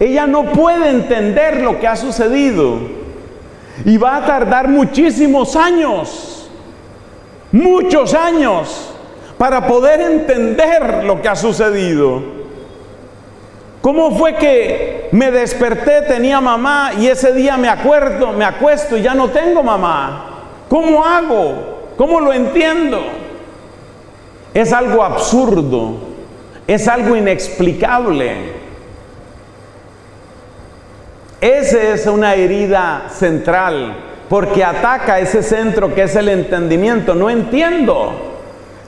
Ella no puede entender lo que ha sucedido y va a tardar muchísimos años, muchos años, para poder entender lo que ha sucedido. ¿Cómo fue que me desperté, tenía mamá y ese día me acuesto y ya no tengo mamá? ¿Cómo hago? ¿Cómo lo entiendo? Es algo absurdo, es algo inexplicable. Esa es una herida central, porque ataca ese centro que es el entendimiento. No entiendo.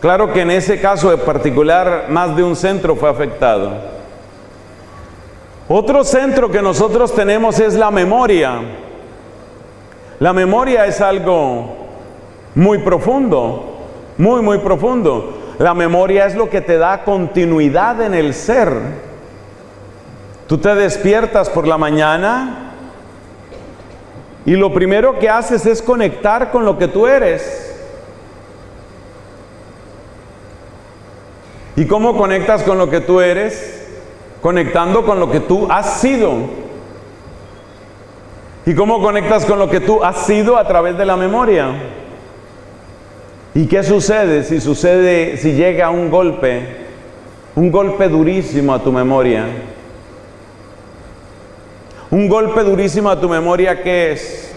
Claro que en ese caso en particular, más de un centro fue afectado. Otro centro que nosotros tenemos es la memoria. La memoria es algo muy profundo, muy, muy profundo. La memoria es lo que te da continuidad en el ser. Tú te despiertas por la mañana y lo primero que haces es conectar con lo que tú eres. ¿Y cómo conectas con lo que tú eres? Conectando con lo que tú has sido. ¿Y cómo conectas con lo que tú has sido? A través de la memoria. ¿Y qué sucede si llega un golpe durísimo a tu memoria? Un golpe durísimo a tu memoria, ¿qué es?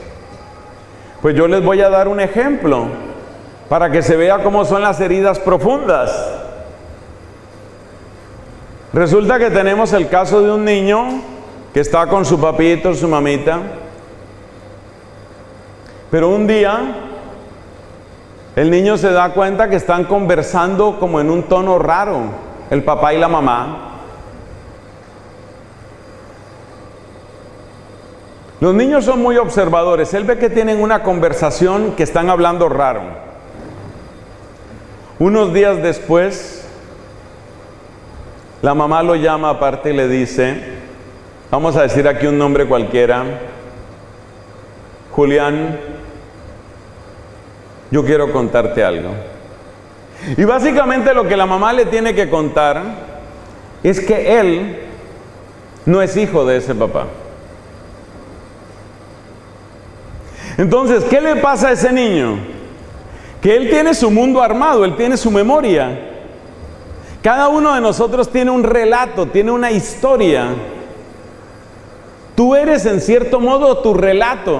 Pues yo les voy a dar un ejemplo para que se vea cómo son las heridas profundas. Resulta que tenemos el caso de un niño que está con su papito, su mamita, pero un día El niño se da cuenta que están conversando como en un tono raro, el papá y la mamá. Los niños son muy observadores. Él ve que tienen una conversación, que están hablando raro. Unos días después, la mamá lo llama aparte y le dice, vamos a decir aquí un nombre cualquiera, Julián, yo quiero contarte algo. Y básicamente lo que la mamá le tiene que contar es que él no es hijo de ese papá. Entonces, ¿qué le pasa a ese niño? Que él tiene su mundo armado, él tiene su memoria. Cada uno de nosotros tiene un relato, tiene una historia. Tú eres en cierto modo tu relato.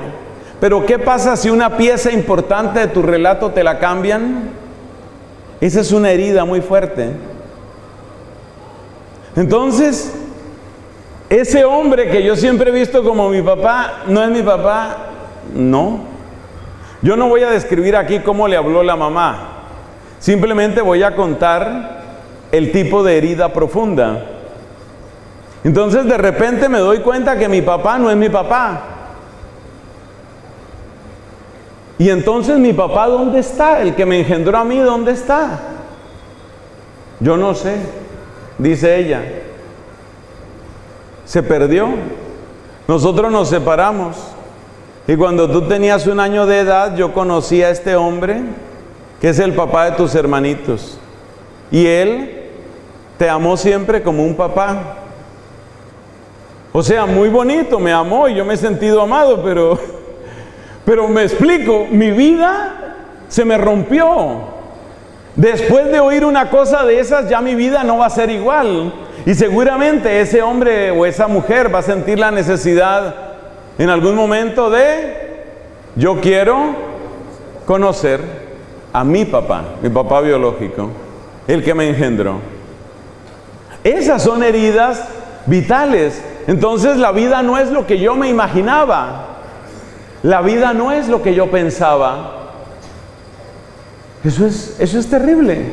Pero ¿qué pasa si una pieza importante de tu relato te la cambian? Esa es una herida muy fuerte. Entonces, ese hombre que yo siempre he visto como mi papá, no es mi papá. No, yo no voy a describir aquí cómo le habló la mamá, simplemente voy a contar el tipo de herida profunda. Entonces de repente me doy cuenta que mi papá no es mi papá. Y entonces mi papá, ¿dónde está? El que me engendró a mí, ¿dónde está? Yo no sé, dice ella. Se perdió. Nosotros nos separamos. Y cuando tú tenías 1 año de edad, yo conocí a este hombre, que es el papá de tus hermanitos. Y él te amó siempre como un papá. O sea, muy bonito, me amó y yo me he sentido amado, pero me explico, mi vida se me rompió. Después de oír una cosa de esas, ya mi vida no va a ser igual. Y seguramente ese hombre o esa mujer va a sentir la necesidad en algún momento yo quiero conocer a mi papá biológico, el que me engendró. Esas son heridas vitales. Entonces la vida no es lo que yo me imaginaba. La vida no es lo que yo pensaba. Eso es terrible.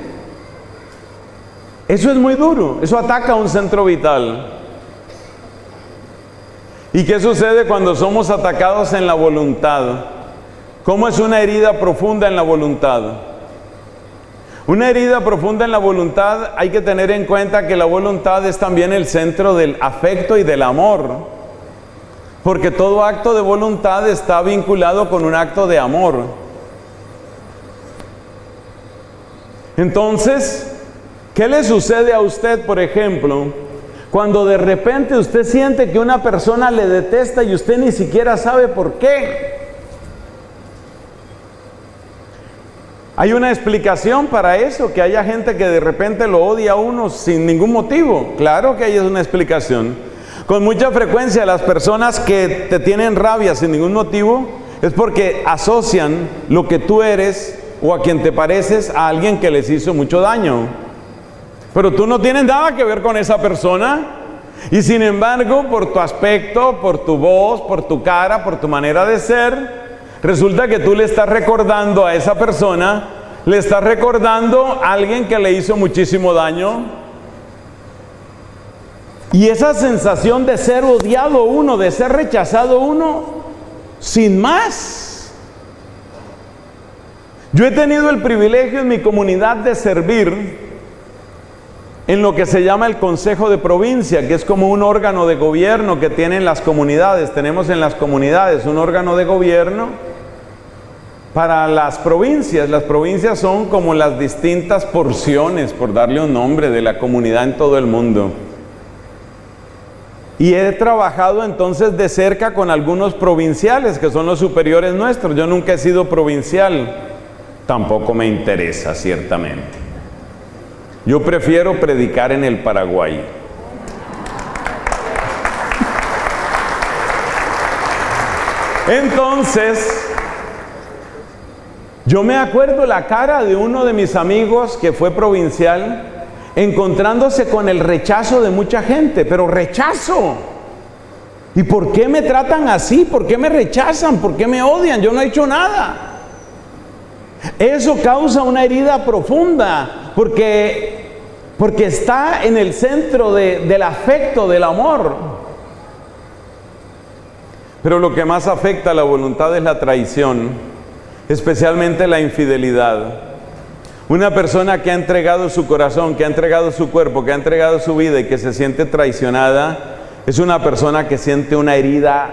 Eso es muy duro. Eso ataca a un centro vital. ¿Y qué sucede cuando somos atacados en la voluntad? ¿Cómo es una herida profunda en la voluntad? Una herida profunda en la voluntad, hay que tener en cuenta que la voluntad es también el centro del afecto y del amor. Porque todo acto de voluntad está vinculado con un acto de amor. Entonces, ¿qué le sucede a usted, por ejemplo, cuando de repente usted siente que una persona le detesta y usted ni siquiera sabe por qué? Hay una explicación para eso, que haya gente que de repente lo odia a uno sin ningún motivo. Claro que hay una explicación. Con mucha frecuencia las personas que te tienen rabia sin ningún motivo es porque asocian lo que tú eres o a quien te pareces a alguien que les hizo mucho daño. Pero tú no tienes nada que ver con esa persona. Y sin embargo, por tu aspecto, por tu voz, por tu cara, por tu manera de ser, resulta que tú le estás recordando a esa persona, le estás recordando a alguien que le hizo muchísimo daño. Y esa sensación de ser odiado uno, de ser rechazado uno, sin más. Yo he tenido el privilegio en mi comunidad de servir en lo que se llama el Consejo de Provincia, que es como un órgano de gobierno que tienen las comunidades. Tenemos en las comunidades un órgano de gobierno para las provincias. Las provincias son como las distintas porciones, por darle un nombre, de la comunidad en todo el mundo. Y he trabajado entonces de cerca con algunos provinciales, que son los superiores nuestros. Yo nunca he sido provincial, tampoco me interesa, ciertamente. Yo prefiero predicar en el Paraguay. Entonces, yo me acuerdo la cara de uno de mis amigos que fue provincial, encontrándose con el rechazo de mucha gente, pero rechazo. ¿Y por qué me tratan así? ¿Por qué me rechazan? ¿Por qué me odian? Yo no he hecho nada. Eso causa una herida profunda, porque está en el centro del afecto, del amor. Pero lo que más afecta a la voluntad es la traición, especialmente la infidelidad. Una persona que ha entregado su corazón, que ha entregado su cuerpo, que ha entregado su vida y que se siente traicionada, es una persona que siente una herida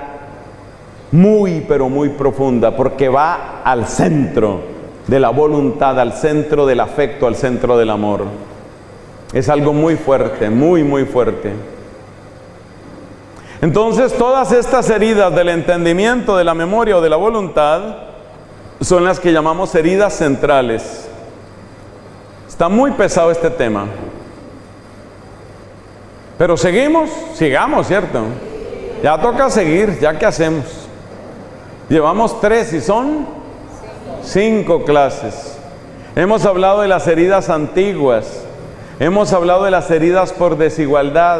muy, pero muy profunda, porque va al centro de la voluntad, al centro del afecto, al centro del amor. Es algo muy fuerte, muy, muy fuerte. Entonces, todas estas heridas del entendimiento, de la memoria o de la voluntad, son las que llamamos heridas centrales. Está muy pesado este tema. Pero sigamos, ¿cierto? Ya toca seguir, ¿ya qué hacemos? Llevamos 3 y son 5 clases. Hemos hablado de las heridas antiguas, hemos hablado de las heridas por desigualdad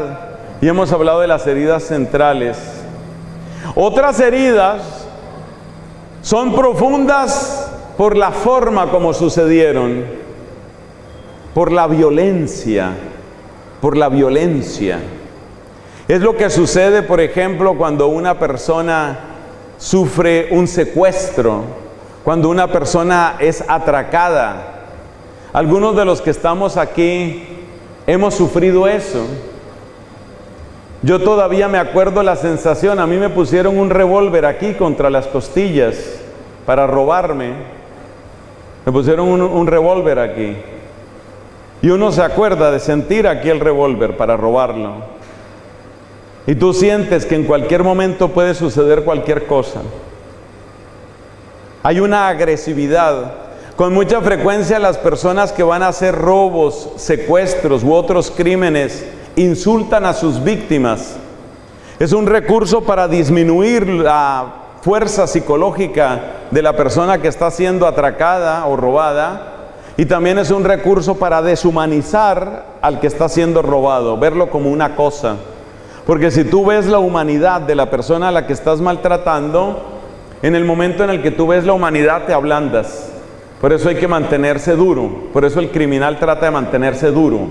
y hemos hablado de las heridas centrales. Otras heridas son profundas por la forma como sucedieron, por la violencia, Es lo que sucede, por ejemplo, cuando una persona sufre un secuestro, cuando una persona es atracada. Algunos de los que estamos aquí hemos sufrido eso. Yo todavía me acuerdo la sensación. A mí me pusieron un revólver aquí contra las costillas para robarme. Me pusieron un revólver aquí. Y uno se acuerda de sentir aquí el revólver para robarlo. Y tú sientes que en cualquier momento puede suceder cualquier cosa. Hay una agresividad. Con mucha frecuencia las personas que van a hacer robos, secuestros u otros crímenes insultan a sus víctimas. Es un recurso para disminuir la fuerza psicológica de la persona que está siendo atracada o robada, y también es un recurso para deshumanizar al que está siendo robado, verlo como una cosa. Porque si tú ves la humanidad de la persona a la que estás maltratando, en el momento en el que tú ves la humanidad te ablandas. Por eso hay que mantenerse duro. Por eso el criminal trata de mantenerse duro.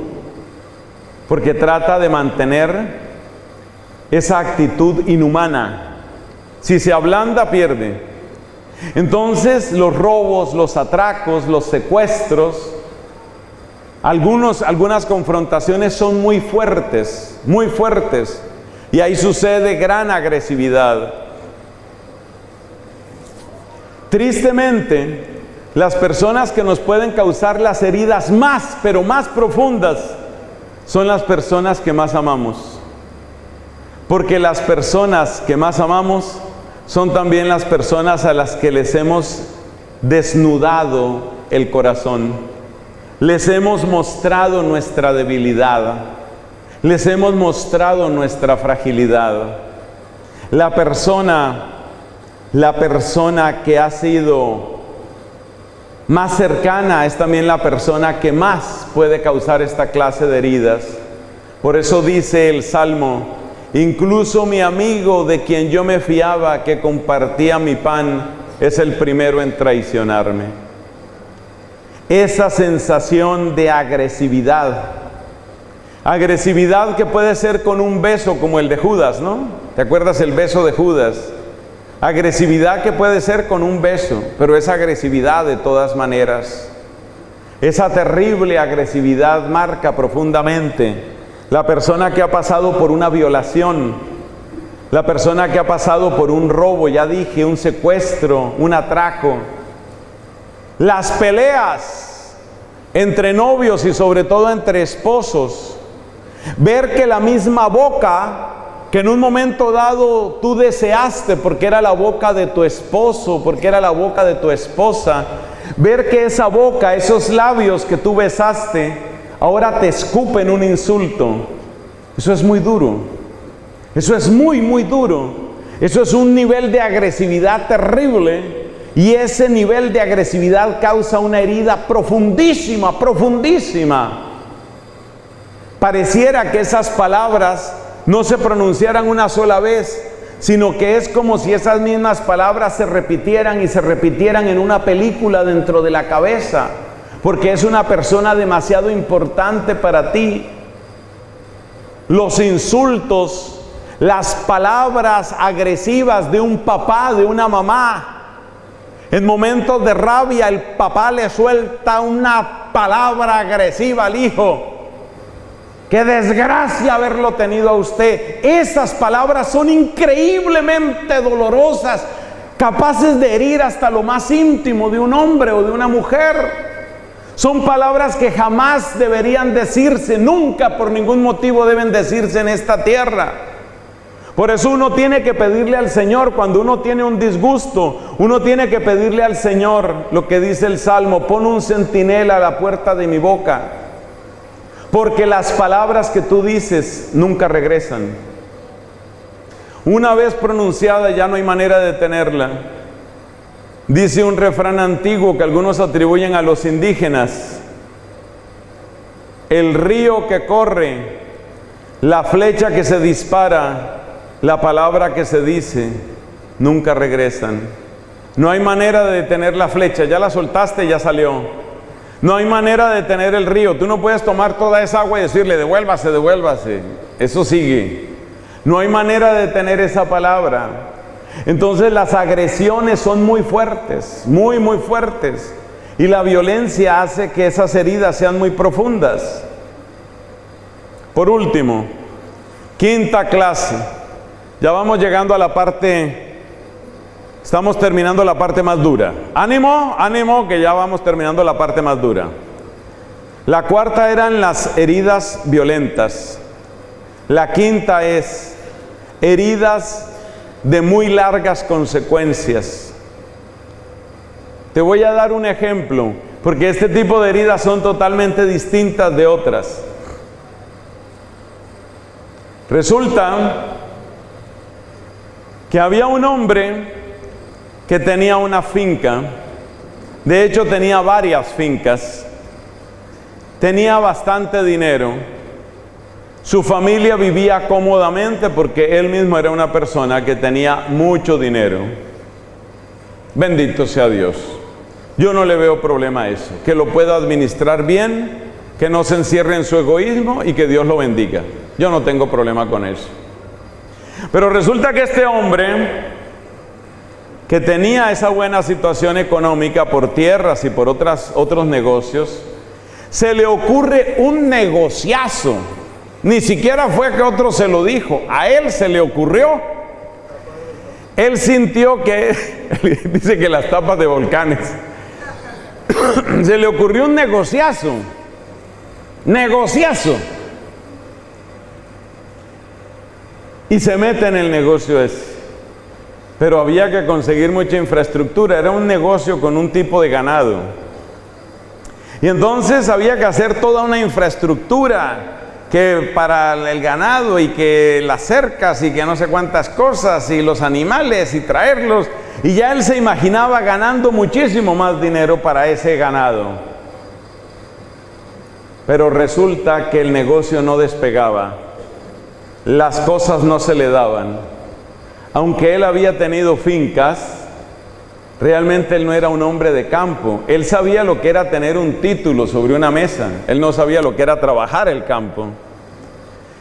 Porque trata de mantener esa actitud inhumana. Si se ablanda, pierde. Entonces los robos, los atracos, los secuestros, algunas confrontaciones son muy fuertes, y ahí sucede gran agresividad. Tristemente, las personas que nos pueden causar las heridas más, pero más profundas, son las personas que más amamos. Porque las personas que más amamos son también las personas a las que les hemos desnudado el corazón. Les hemos mostrado nuestra debilidad. Les hemos mostrado nuestra fragilidad. La persona que ha sido más cercana es también la persona que más puede causar esta clase de heridas. Por eso dice el Salmo: incluso mi amigo de quien yo me fiaba, que compartía mi pan, es el primero en traicionarme. Esa sensación de agresividad que puede ser con un beso como el de Judas, ¿no? ¿Te acuerdas el beso de Judas? Agresividad que puede ser con un beso, pero es agresividad de todas maneras. Esa terrible agresividad marca profundamente la persona que ha pasado por una violación, la persona que ha pasado por un robo, ya dije, un secuestro, un atraco. Las peleas entre novios y sobre todo entre esposos. Ver que la misma boca que en un momento dado tú deseaste porque era la boca de tu esposo, porque era la boca de tu esposa, ver que esa boca, esos labios que tú besaste, ahora te escupen un insulto. Eso es muy duro. Eso es muy, muy duro. Eso es un nivel de agresividad terrible, y ese nivel de agresividad causa una herida profundísima, profundísima. Pareciera que esas palabras no se pronunciaran una sola vez, sino que es como si esas mismas palabras se repitieran y se repitieran en una película dentro de la cabeza, porque es una persona demasiado importante para ti. Los insultos, las palabras agresivas de un papá, de una mamá. En momentos de rabia, el papá le suelta una palabra agresiva al hijo. ¡Qué desgracia haberlo tenido a usted! Esas palabras son increíblemente dolorosas, capaces de herir hasta lo más íntimo de un hombre o de una mujer. Son palabras que jamás deberían decirse, nunca por ningún motivo deben decirse en esta tierra. Por eso uno tiene que pedirle al Señor, cuando uno tiene un disgusto, uno tiene que pedirle al Señor lo que dice el Salmo: pon un centinela a la puerta de mi boca, porque las palabras que tú dices nunca regresan. Una vez pronunciada ya no hay manera de detenerla. Dice un refrán antiguo que algunos atribuyen a los indígenas: el río que corre, la flecha que se dispara, la palabra que se dice, nunca regresan. No hay manera de detener la flecha, ya la soltaste, ya salió. No hay manera de detener el río. Tú no puedes tomar toda esa agua y decirle: devuélvase, devuélvase. Eso sigue. No hay manera de detener esa palabra. Entonces las agresiones son muy fuertes, muy, muy fuertes. Y la violencia hace que esas heridas sean muy profundas. Por último, quinta clase. Ya vamos llegando a la parte, estamos terminando la parte más dura. Ánimo, ánimo, que ya vamos terminando la parte más dura. La cuarta eran las heridas violentas. La quinta es heridas de muy largas consecuencias. Te voy a dar un ejemplo, porque este tipo de heridas son totalmente distintas de otras. Resulta que había un hombre que tenía una finca. De hecho, tenía varias fincas. Tenía bastante dinero. Su familia vivía cómodamente porque él mismo era una persona que tenía mucho dinero. Bendito sea Dios. Yo no le veo problema a eso. Que lo pueda administrar bien, que no se encierre en su egoísmo y que Dios lo bendiga. Yo no tengo problema con eso. Pero resulta que este hombre, que tenía esa buena situación económica por tierras y por otros negocios, se le ocurre un negociazo. Ni siquiera fue que otro se lo dijo, a él se le ocurrió. Él sintió que, dice que las tapas de volcanes, se le ocurrió un negociazo. Y se mete en el negocio ese. Pero había que conseguir mucha infraestructura, era un negocio con un tipo de ganado. Y entonces había que hacer toda una infraestructura que para el ganado, y que las cercas y que no sé cuántas cosas, y los animales y traerlos, y ya él se imaginaba ganando muchísimo más dinero para ese ganado. Pero resulta que el negocio no despegaba, las cosas no se le daban. Aunque él había tenido fincas, realmente él no era un hombre de campo. Él sabía lo que era tener un título sobre una mesa, él no sabía lo que era trabajar el campo.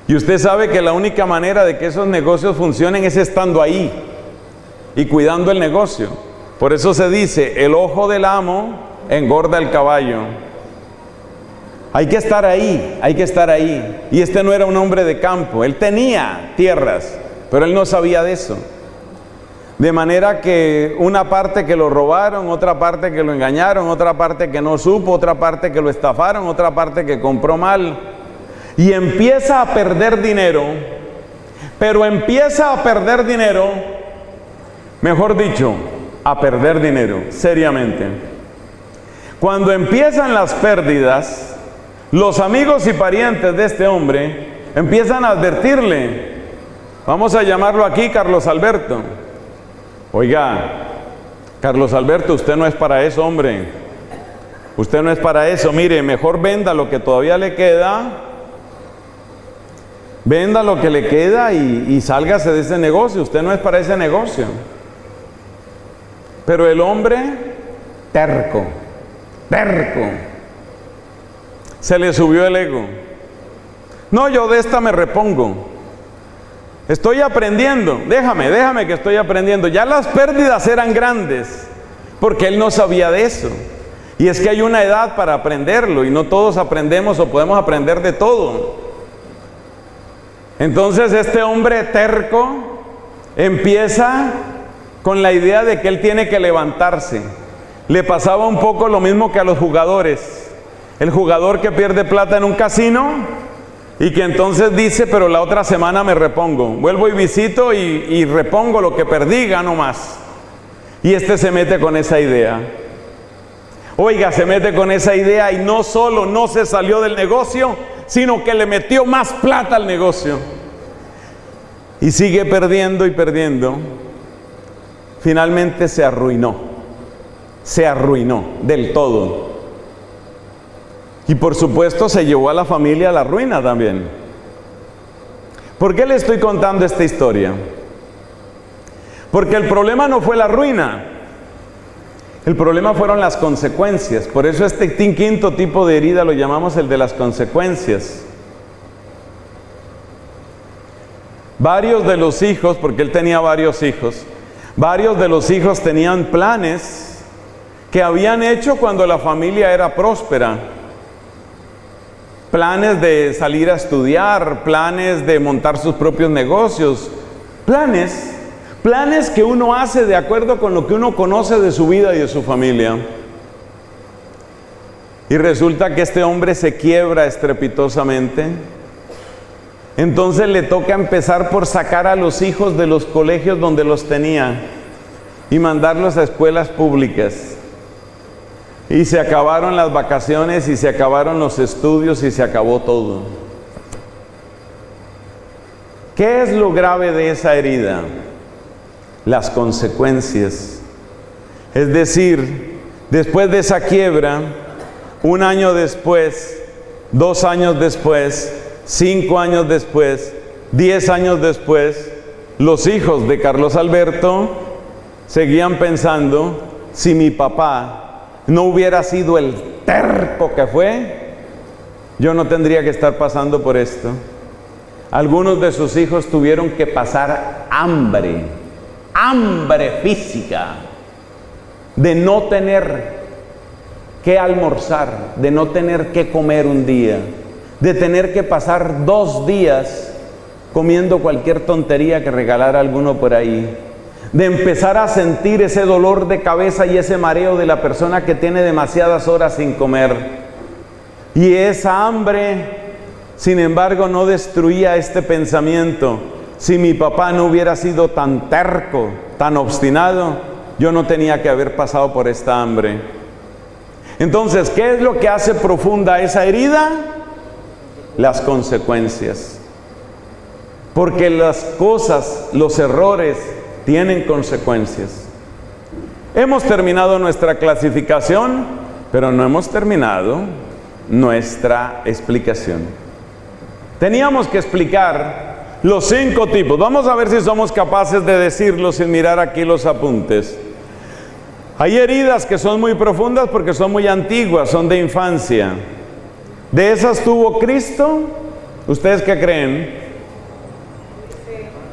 Y usted sabe que la única manera de que esos negocios funcionen es estando ahí y cuidando el negocio. Por eso se dice: el ojo del amo engorda el caballo. Hay que estar ahí, hay que estar ahí. Y este no era un hombre de campo, él tenía tierras, pero él no sabía de eso. De manera que una parte que lo robaron, otra parte que lo engañaron, otra parte que no supo, otra parte que lo estafaron, otra parte que compró mal. Y empieza a perder dinero, pero empieza a perder dinero, mejor dicho, a perder dinero, seriamente. Cuando empiezan las pérdidas, los amigos y parientes de este hombre empiezan a advertirle. Vamos a llamarlo aquí Carlos Alberto. Oiga, Carlos Alberto, usted no es para eso, hombre. Usted no es para eso. Mire, mejor venda lo que todavía le queda Venda lo que le queda y sálgase de ese negocio. Usted no es para ese negocio. Pero el hombre, terco, se le subió el ego. No, yo de esta me repongo. Estoy aprendiendo, déjame que estoy aprendiendo. Ya las pérdidas eran grandes, porque él no sabía de eso. Y es que hay una edad para aprenderlo, y no todos aprendemos o podemos aprender de todo. Entonces este hombre terco empieza con la idea de que él tiene que levantarse. Le pasaba un poco lo mismo que a los jugadores. El jugador que pierde plata en un casino y que entonces dice, pero la otra semana me repongo. Vuelvo y visito y repongo lo que perdí, gano más. Y este se mete con esa idea. Oiga, se mete con esa idea y no solo no se salió del negocio, sino que le metió más plata al negocio. Y sigue perdiendo y perdiendo. Finalmente se arruinó del todo. Y por supuesto se llevó a la familia a la ruina también. ¿Por qué le estoy contando esta historia? Porque el problema no fue la ruina. El problema fueron las consecuencias. Por eso este quinto tipo de herida lo llamamos el de las consecuencias. Varios de los hijos, porque él tenía varios hijos, varios de los hijos tenían planes que habían hecho cuando la familia era próspera. Planes de salir a estudiar, planes de montar sus propios negocios, planes que uno hace de acuerdo con lo que uno conoce de su vida y de su familia. Y resulta que este hombre se quiebra estrepitosamente. Entonces le toca empezar por sacar a los hijos de los colegios donde los tenía y mandarlos a escuelas públicas. Y se acabaron las vacaciones y se acabaron los estudios y se acabó todo. ¿Qué es lo grave de esa herida? Las consecuencias. Es decir, después de esa quiebra, 1 año después, 2 años después, 5 años después, 10 años después, los hijos de Carlos Alberto seguían pensando, si mi papá no hubiera sido el terco que fue, yo no tendría que estar pasando por esto. Algunos de sus hijos tuvieron que pasar hambre física, de no tener que almorzar, de no tener que comer un día, de tener que pasar 2 días comiendo cualquier tontería que regalara alguno por ahí, de empezar a sentir ese dolor de cabeza y ese mareo de la persona que tiene demasiadas horas sin comer. Y esa hambre, sin embargo, no destruía este pensamiento. Si mi papá no hubiera sido tan terco, tan obstinado, yo no tenía que haber pasado por esta hambre. Entonces, ¿qué es lo que hace profunda esa herida? Las consecuencias. Porque las cosas, los errores, tienen consecuencias. Hemos terminado nuestra clasificación, pero no hemos terminado nuestra explicación. Teníamos que explicar los 5 tipos. Vamos a ver si somos capaces de decirlos sin mirar aquí los apuntes. Hay heridas que son muy profundas porque son muy antiguas, son de infancia. ¿De esas tuvo Cristo? ¿Ustedes qué creen?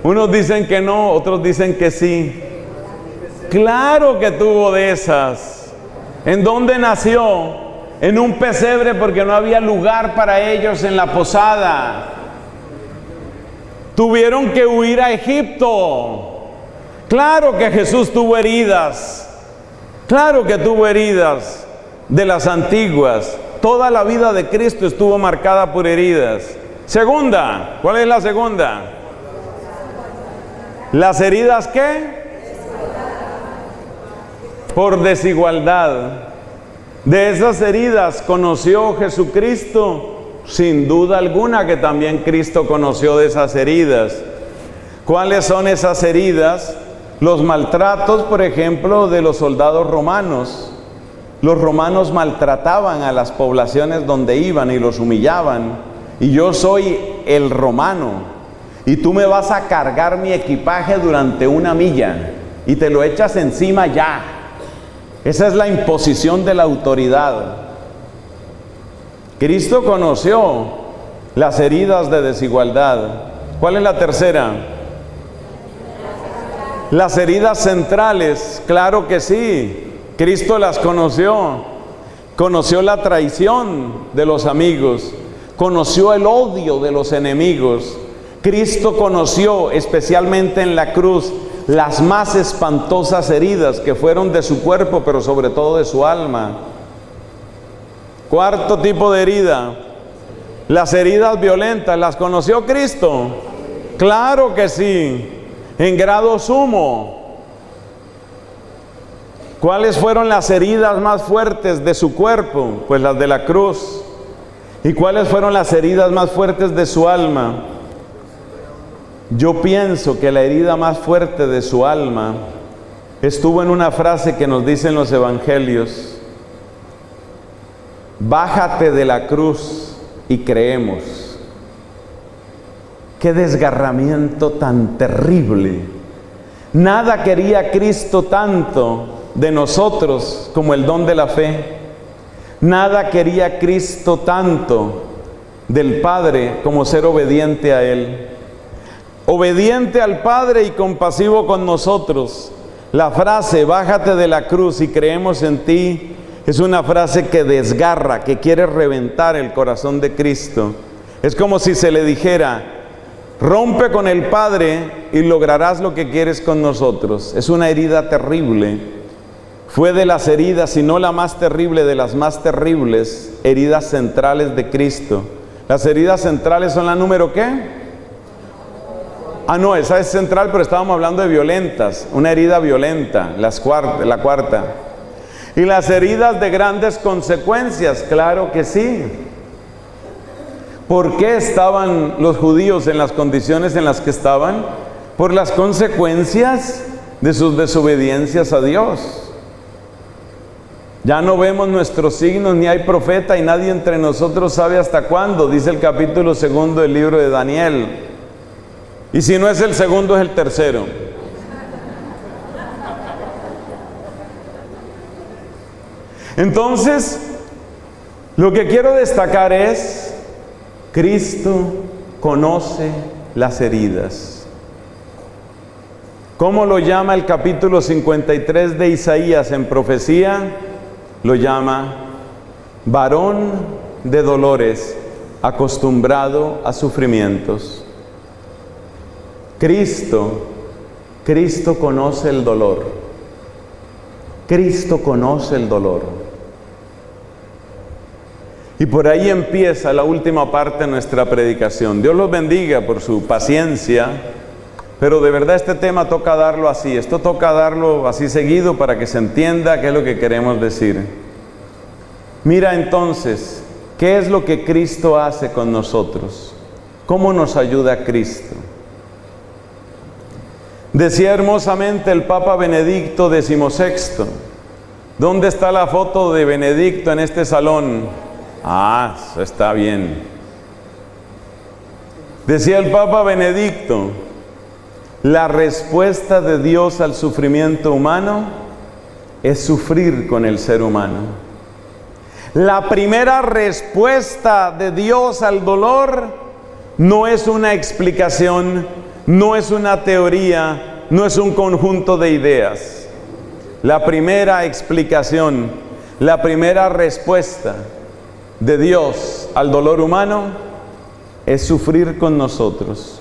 Unos dicen que no, otros dicen que sí. Claro que tuvo de esas. ¿En dónde nació? En un pesebre porque no había lugar para ellos en la posada. Tuvieron que huir a Egipto. Claro que Jesús tuvo heridas. Claro que tuvo heridas de las antiguas. Toda la vida de Cristo estuvo marcada por heridas. Segunda, ¿cuál es la segunda? ¿Las heridas qué? Por desigualdad. De esas heridas conoció Jesucristo, sin duda alguna que también Cristo conoció de esas heridas. ¿Cuáles son esas heridas? Los maltratos, por ejemplo, de los soldados romanos. Los romanos maltrataban a las poblaciones donde iban y los humillaban. Y yo soy el romano y tú me vas a cargar mi equipaje durante 1 milla y te lo echas encima ya. Esa es la imposición de la autoridad. Cristo conoció las heridas de desigualdad. ¿Cuál es la tercera? Las heridas centrales, claro que sí. Cristo las conoció. Conoció la traición de los amigos. Conoció el odio de los enemigos. Cristo conoció, especialmente en la cruz, las más espantosas heridas que fueron de su cuerpo, pero sobre todo de su alma. Cuarto tipo de herida, las heridas violentas. ¿Las conoció Cristo? Claro que sí, en grado sumo. ¿Cuáles fueron las heridas más fuertes de su cuerpo? Pues las de la cruz. ¿Y cuáles fueron las heridas más fuertes de su alma? Yo pienso que la herida más fuerte de su alma estuvo en una frase que nos dicen los evangelios: bájate de la cruz y creemos. Qué desgarramiento tan terrible. Nada quería Cristo tanto de nosotros como el don de la fe. Nada quería Cristo tanto del Padre como ser obediente a Él. Obediente al Padre y compasivo con nosotros. La frase, bájate de la cruz y creemos en ti, es una frase que desgarra, que quiere reventar el corazón de Cristo. Es como si se le dijera: rompe con el Padre y lograrás lo que quieres con nosotros. Es una herida terrible. Fue de las heridas, si no la más terrible, de las más terribles heridas centrales de Cristo. Las heridas centrales son la número ¿qué? No, esa es central, pero estábamos hablando de violentas. Una herida violenta, la cuarta. Y las heridas de grandes consecuencias, claro que sí. ¿Por qué estaban los judíos en las condiciones en las que estaban? Por las consecuencias de sus desobediencias a Dios. Ya no vemos nuestros signos, ni hay profeta, y nadie entre nosotros sabe hasta cuándo, dice el capítulo 2 del libro de Daniel. Y si no es el segundo, es el tercero. Entonces, lo que quiero destacar es: Cristo conoce las heridas. ¿Cómo lo llama el capítulo 53 de Isaías en profecía? Lo llama varón de dolores, acostumbrado a sufrimientos. Cristo conoce el dolor. Cristo conoce el dolor. Y por ahí empieza la última parte de nuestra predicación. Dios los bendiga por su paciencia, pero de verdad este tema toca darlo así. Esto toca darlo así seguido para que se entienda qué es lo que queremos decir. Mira entonces, ¿qué es lo que Cristo hace con nosotros? ¿Cómo nos ayuda Cristo? Decía hermosamente el Papa Benedicto XVI. ¿Dónde está la foto de Benedicto en este salón? Eso está bien. Decía el Papa Benedicto: la respuesta de Dios al sufrimiento humano es sufrir con el ser humano. La primera respuesta de Dios al dolor no es una explicación, no es una teoría, no es un conjunto de ideas. La primera explicación, la primera respuesta de Dios al dolor humano es sufrir con nosotros.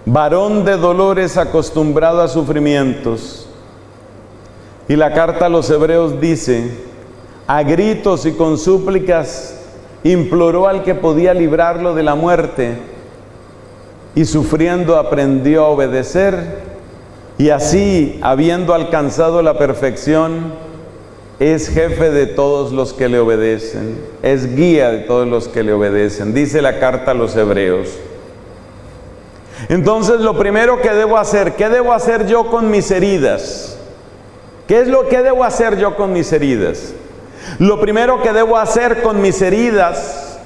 Varón de dolores, acostumbrado a sufrimientos. Y la carta a los Hebreos dice: a gritos y con súplicas imploró al que podía librarlo de la muerte, y sufriendo aprendió a obedecer, y así, habiendo alcanzado la perfección, es jefe de todos los que le obedecen, es guía de todos los que le obedecen, dice la carta a los Hebreos. Entonces, lo primero que debo hacer, ¿qué debo hacer yo con mis heridas? ¿Qué es lo que debo hacer yo con mis heridas? Lo primero que debo hacer con mis heridas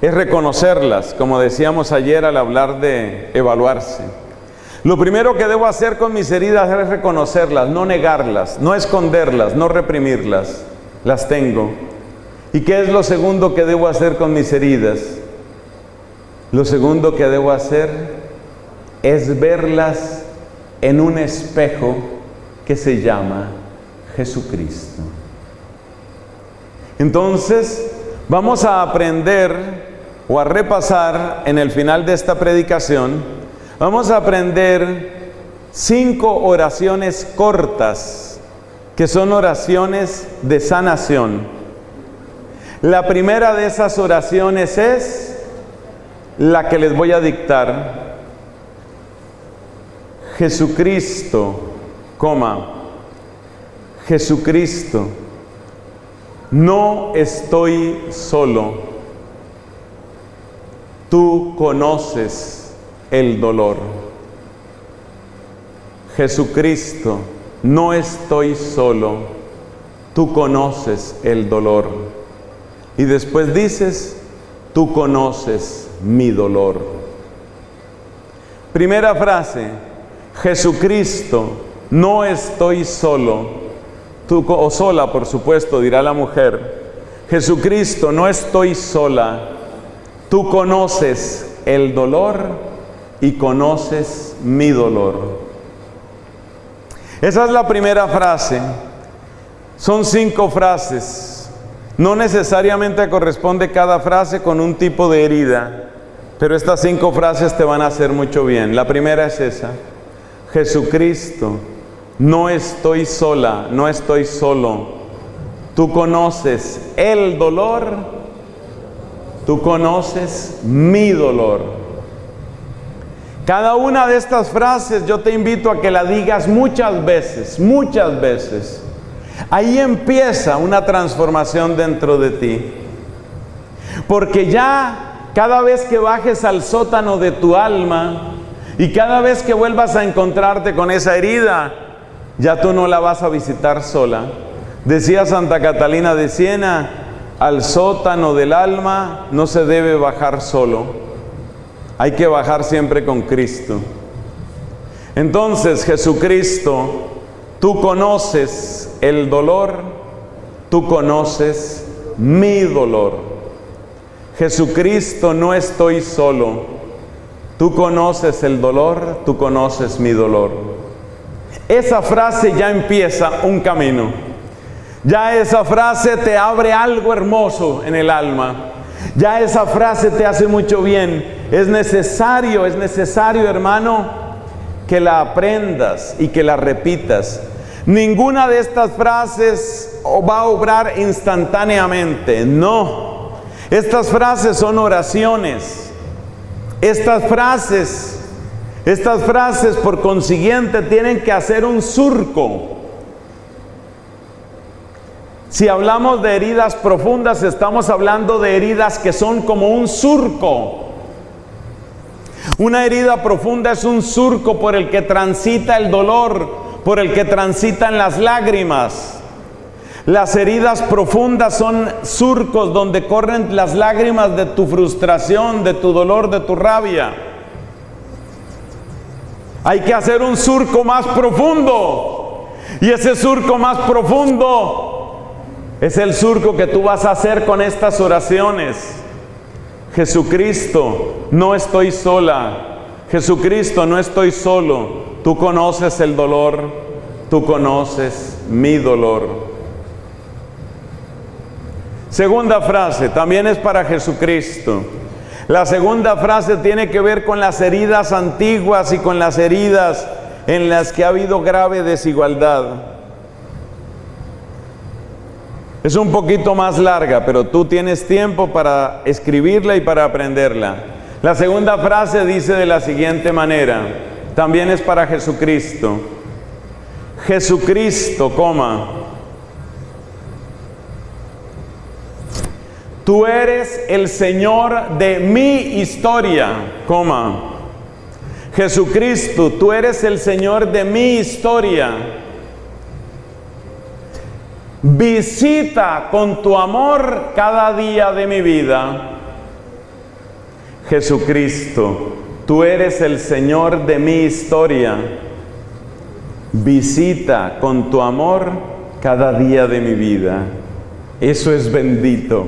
es reconocerlas, como decíamos ayer al hablar de evaluarse. Lo primero que debo hacer con mis heridas es reconocerlas, no negarlas, no esconderlas, no reprimirlas. Las tengo. ¿Y qué es lo segundo que debo hacer con mis heridas? Lo segundo que debo hacer es verlas en un espejo que se llama Jesucristo. Entonces, vamos a aprender o a repasar en el final de esta predicación, vamos a aprender 5 oraciones cortas, que son oraciones de sanación. La primera de esas oraciones es la que les voy a dictar. Jesucristo, Jesucristo, no estoy solo. Tú conoces el dolor. Jesucristo, no estoy solo. Tú conoces el dolor. Y después dices, tú conoces mi dolor. Primera frase, Jesucristo, no estoy solo. Tú, o sola, por supuesto, dirá la mujer. Jesucristo, no estoy sola. Tú conoces el dolor y conoces mi dolor. Esa es la primera frase. Son 5 frases. No necesariamente corresponde cada frase con un tipo de herida, pero estas 5 frases te van a hacer mucho bien. La primera es esa. Jesucristo, no estoy sola, no estoy solo. Tú conoces el dolor. Tú conoces mi dolor. Cada una de estas frases yo te invito a que la digas muchas veces, muchas veces. Ahí empieza una transformación dentro de ti. Porque ya cada vez que bajes al sótano de tu alma y cada vez que vuelvas a encontrarte con esa herida, ya tú no la vas a visitar sola. Decía Santa Catalina de Siena, al sótano del alma no se debe bajar solo, hay que bajar siempre con Cristo. Entonces, Jesucristo, tú conoces el dolor, tú conoces mi dolor. Jesucristo, no estoy solo, tú conoces el dolor, tú conoces mi dolor. Esa frase ya empieza un camino. Ya esa frase te abre algo hermoso en el alma. Ya esa frase te hace mucho bien. Es necesario, hermano, que la aprendas y que la repitas. Ninguna de estas frases va a obrar instantáneamente. No. Estas frases son oraciones. Estas frases, por consiguiente, tienen que hacer un surco. Si hablamos de heridas profundas, estamos hablando de heridas que son como un surco. Una herida profunda es un surco por el que transita el dolor, por el que transitan las lágrimas. Las heridas profundas son surcos donde corren las lágrimas de tu frustración, de tu dolor, de tu rabia. Hay que hacer un surco más profundo. Y ese surco más profundo es el surco que tú vas a hacer con estas oraciones. Jesucristo, no estoy sola. Jesucristo, no estoy solo. Tú conoces el dolor, tú conoces mi dolor. Segunda frase, también es para Jesucristo. La segunda frase tiene que ver con las heridas antiguas y con las heridas en las que ha habido grave desigualdad. Es un poquito más larga, pero tú tienes tiempo para escribirla y para aprenderla. La segunda frase dice de la siguiente manera, también es para Jesucristo. Jesucristo, tú eres el Señor de mi historia, Jesucristo, tú eres el Señor de mi historia. Visita con tu amor cada día de mi vida. Jesucristo, tú eres el Señor de mi historia. Visita con tu amor cada día de mi vida. Eso es bendito.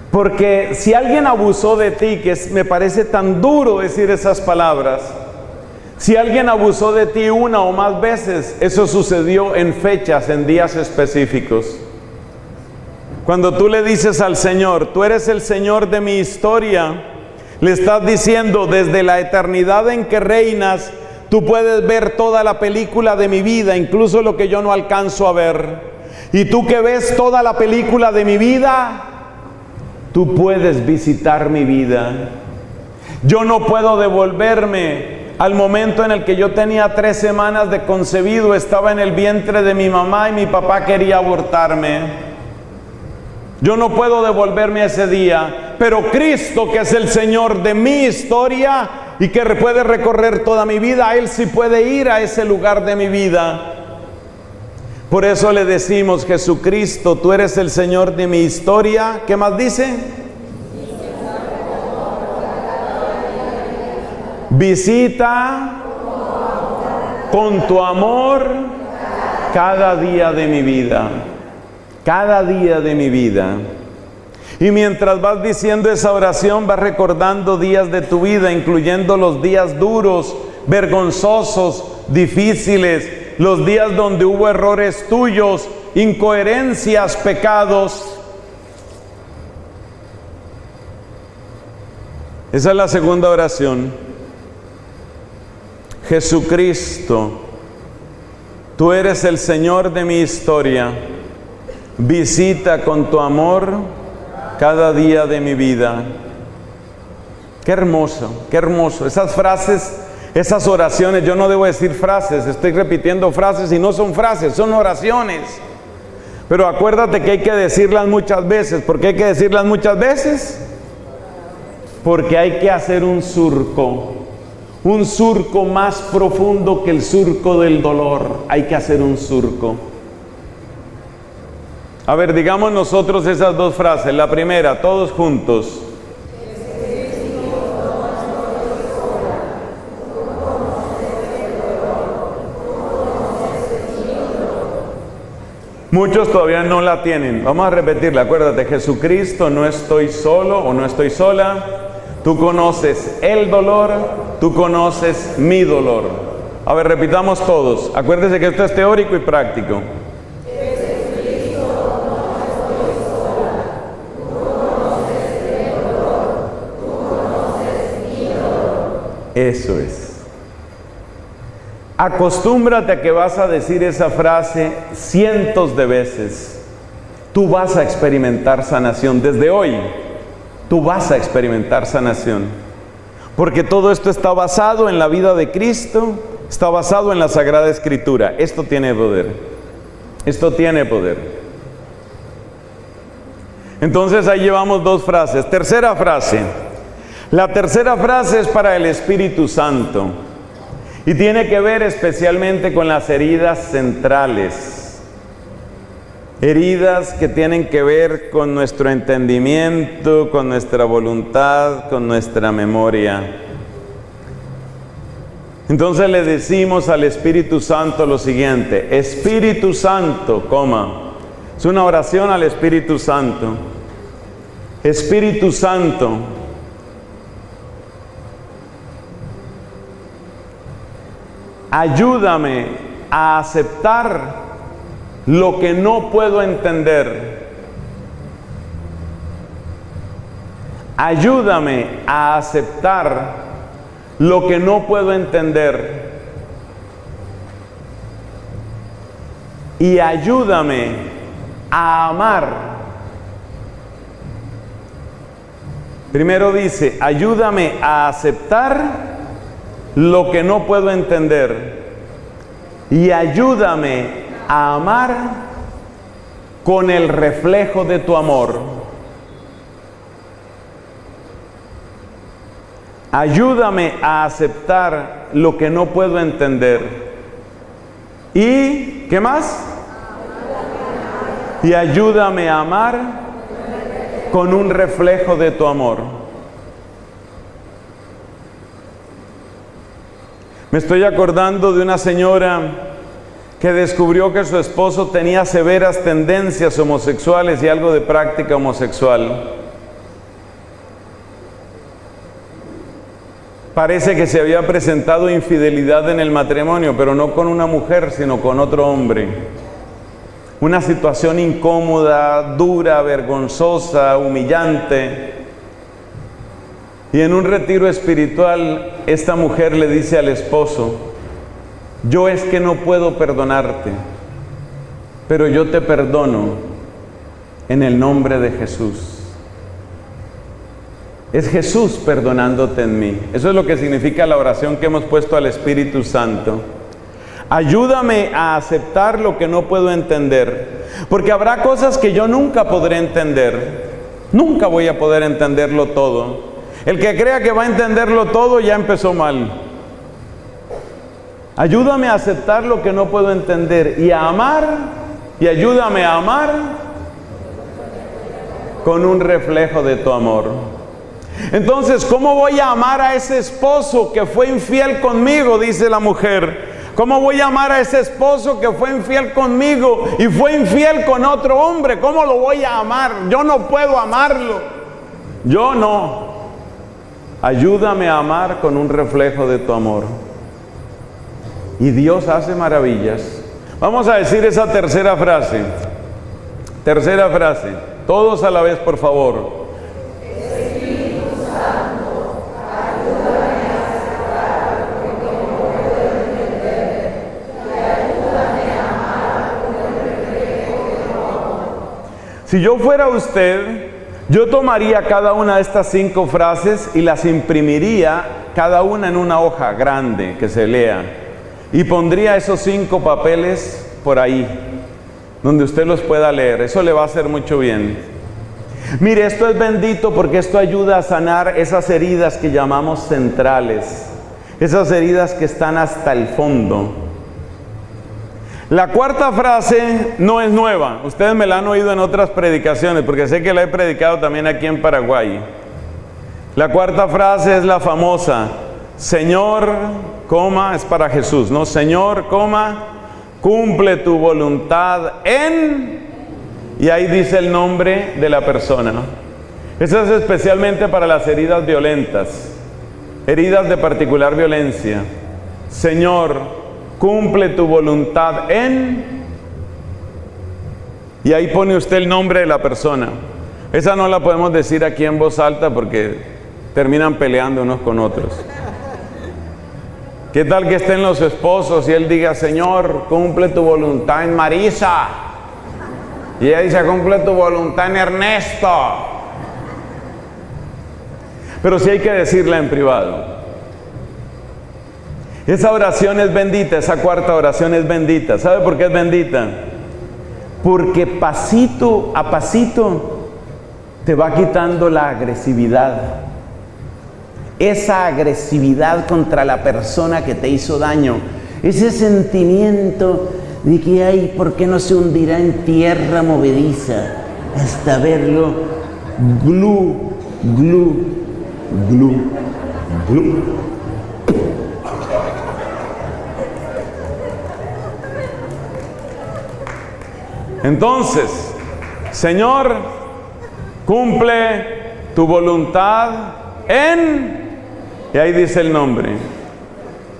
Porque si alguien abusó de ti, que me parece tan duro decir esas palabras, si alguien abusó de ti una o más veces, eso sucedió en fechas, en días específicos. Cuando tú le dices al Señor, tú eres el Señor de mi historia, le estás diciendo, desde la eternidad en que reinas, tú puedes ver toda la película de mi vida, incluso lo que yo no alcanzo a ver. Y tú que ves toda la película de mi vida, tú puedes visitar mi vida. Yo no puedo devolverme al momento en el que yo tenía 3 semanas de concebido, estaba en el vientre de mi mamá y mi papá quería abortarme. Yo no puedo devolverme a ese día, pero Cristo, que es el Señor de mi historia y que puede recorrer toda mi vida, Él sí puede ir a ese lugar de mi vida. Por eso le decimos, Jesucristo, tú eres el Señor de mi historia. ¿Qué más dice? Visita con tu amor cada día de mi vida. Cada día de mi vida. Y mientras vas diciendo esa oración, vas recordando días de tu vida, incluyendo los días duros, vergonzosos, difíciles, los días donde hubo errores tuyos, incoherencias, pecados. Esa es la segunda oración. Jesucristo, tú eres el Señor de mi historia. Visita con tu amor cada día de mi vida. Qué hermoso, qué hermoso. Esas frases, esas oraciones, yo no debo decir frases, estoy repitiendo frases y no son frases, son oraciones. Pero acuérdate que hay que decirlas muchas veces. ¿Por qué hay que decirlas muchas veces? Porque hay que hacer un surco más profundo que el surco del dolor. Hay que hacer un surco. A ver, digamos nosotros esas 2 frases. La primera, todos juntos. Muchos todavía no la tienen. Vamos a repetirla. Acuérdate, Jesucristo, no estoy solo o no estoy sola. Tú conoces el dolor, tú conoces mi dolor. A ver, repitamos todos. Acuérdense que esto es teórico y práctico. Eso es. Acostúmbrate a que vas a decir esa frase cientos de veces. Tú vas a experimentar sanación. Desde hoy, tú vas a experimentar sanación. Porque todo esto está basado en la vida de Cristo, está basado en la Sagrada Escritura. Esto tiene poder. Esto tiene poder. Entonces ahí llevamos 2 frases. Tercera frase. La tercera frase es para el Espíritu Santo y tiene que ver especialmente con las heridas centrales. Heridas que tienen que ver con nuestro entendimiento, con nuestra voluntad, con nuestra memoria. Entonces le decimos al Espíritu Santo lo siguiente: Espíritu Santo, es una oración al Espíritu Santo. Espíritu Santo, ayúdame a aceptar lo que no puedo entender. Ayúdame a aceptar lo que no puedo entender. Y ayúdame a amar. Primero dice, ayúdame a aceptar lo que no puedo entender y ayúdame a amar con el reflejo de tu amor. Ayúdame a aceptar lo que no puedo entender. ¿Y qué más? Y ayúdame a amar con un reflejo de tu amor. Me estoy acordando de una señora que descubrió que su esposo tenía severas tendencias homosexuales y algo de práctica homosexual. Parece que se había presentado infidelidad en el matrimonio, pero no con una mujer, sino con otro hombre. Una situación incómoda, dura, vergonzosa, humillante. Y en un retiro espiritual, esta mujer le dice al esposo: yo es que no puedo perdonarte, pero yo te perdono en el nombre de Jesús. Es Jesús perdonándote en mí. Eso es lo que significa la oración que hemos puesto al Espíritu Santo. Ayúdame a aceptar lo que no puedo entender, porque habrá cosas que yo nunca podré entender. Nunca voy a poder entenderlo todo. El que crea que va a entenderlo todo ya empezó mal. Ayúdame a aceptar lo que no puedo entender y a amar, y ayúdame a amar con un reflejo de tu amor. Entonces, ¿cómo voy a amar a ese esposo que fue infiel conmigo?, dice la mujer. ¿Cómo voy a amar a ese esposo que fue infiel conmigo y fue infiel con otro hombre? ¿Cómo lo voy a amar? Yo no puedo amarlo. Yo no. Ayúdame a amar con un reflejo de tu amor. Y Dios hace maravillas. Vamos a decir esa tercera frase. Tercera frase. Todos a la vez, por favor. Espíritu Santo, ayúdame a aceptar lo que no puedo entender y ayúdame a amar con el reflejo de tu amor. Si yo fuera usted, yo tomaría cada una de estas 5 frases y las imprimiría cada una en una hoja grande que se lea. Y pondría esos 5 papeles por ahí, donde usted los pueda leer. Eso le va a hacer mucho bien. Mire, esto es bendito porque esto ayuda a sanar esas heridas que llamamos centrales. Esas heridas que están hasta el fondo. La cuarta frase no es nueva. Ustedes me la han oído en otras predicaciones, porque sé que la he predicado también aquí en Paraguay. La cuarta frase es la famosa: Señor, coma, es para Jesús, ¿no? Señor, coma, cumple tu voluntad en... Y ahí dice el nombre de la persona. Eso es especialmente para las heridas violentas, heridas de particular violencia. Señor, cumple tu voluntad en... Y ahí pone usted el nombre de la persona. Esa no la podemos decir aquí en voz alta porque terminan peleando unos con otros. ¿Qué tal que estén los esposos y él diga: Señor, cumple tu voluntad en Marisa? Y ella dice: cumple tu voluntad en Ernesto. Pero sí hay que decirla en privado. Esa oración es bendita, esa cuarta oración es bendita. ¿Sabe por qué es bendita? Porque pasito a pasito te va quitando la agresividad. Esa agresividad contra la persona que te hizo daño. Ese sentimiento de que, ay, ¿por qué no se hundirá en tierra movediza? Hasta verlo glu, glu, glu, glu. Entonces, Señor, cumple tu voluntad en... Y ahí dice el nombre.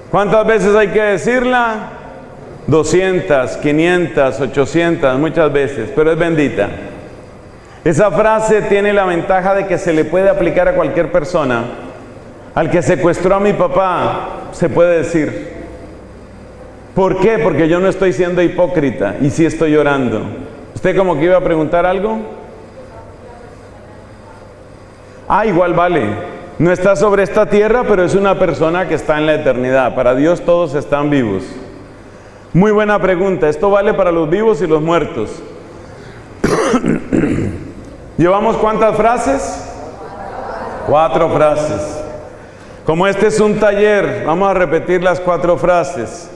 ¿Cuántas veces hay que decirla? 200, 500, 800, muchas veces, pero es bendita. Esa frase tiene la ventaja de que se le puede aplicar a cualquier persona. Al que secuestró a mi papá, se puede decir. ¿Por qué? Porque yo no estoy siendo hipócrita y sí estoy llorando. ¿Usted como que iba a preguntar algo? Ah, igual vale. No está sobre esta tierra, pero es una persona que está en la eternidad. Para Dios todos están vivos. Muy buena pregunta. Esto vale para los vivos y los muertos. ¿Llevamos cuántas frases? 4 frases. Como este es un taller, vamos a repetir las 4 frases.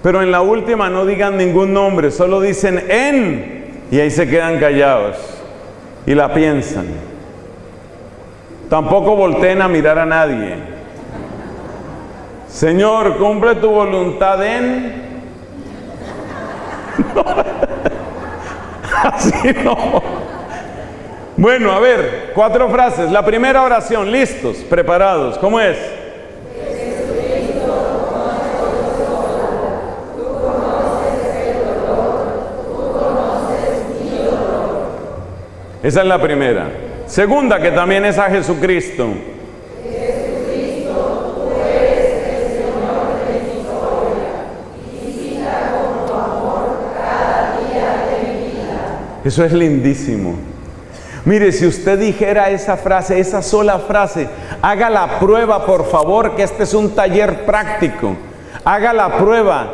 Pero en la última no digan ningún nombre, solo dicen en, y ahí se quedan callados y la piensan. Tampoco volteen a mirar a nadie. Señor, cumple tu voluntad en... No. Así no. Bueno, a ver, 4 frases. La primera oración, listos, preparados. ¿Cómo es? Esa es la primera. Segunda, que también es a Jesucristo. Jesucristo, tú eres el Señor de mi historia. Visita con tu amor cada día de mi vida. Eso es lindísimo. Mire, si usted dijera esa frase, esa sola frase, haga la prueba, por favor, que este es un taller práctico. Haga la prueba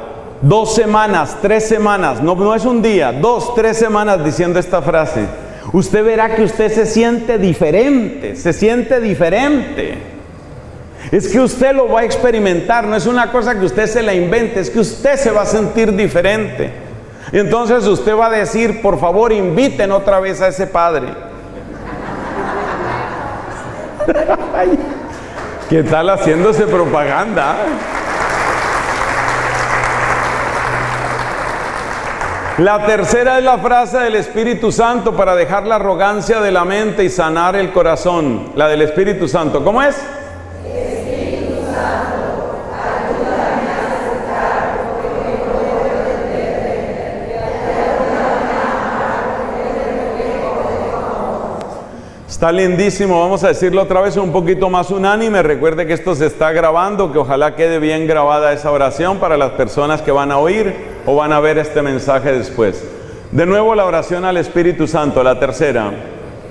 2 semanas, 3 semanas, no es un día, 2, 3 semanas diciendo esta frase. Usted verá que usted se siente diferente, se siente diferente. Es que usted lo va a experimentar, no es una cosa que usted se la invente, es que usted se va a sentir diferente. Y entonces usted va a decir, por favor, inviten otra vez a ese padre. ¿Qué tal haciéndose propaganda? La tercera es la frase del Espíritu Santo para dejar la arrogancia de la mente y sanar el corazón. La del Espíritu Santo, ¿cómo es? Espíritu Santo, ayúdame a aceptar lo que no puedo entender. Ayúdame a amar lo que no puedo. Está lindísimo, vamos a decirlo otra vez un poquito más unánime. Recuerde que esto se está grabando, que ojalá quede bien grabada esa oración para las personas que van a oír o van a ver este mensaje después. De nuevo la oración al Espíritu Santo, la tercera.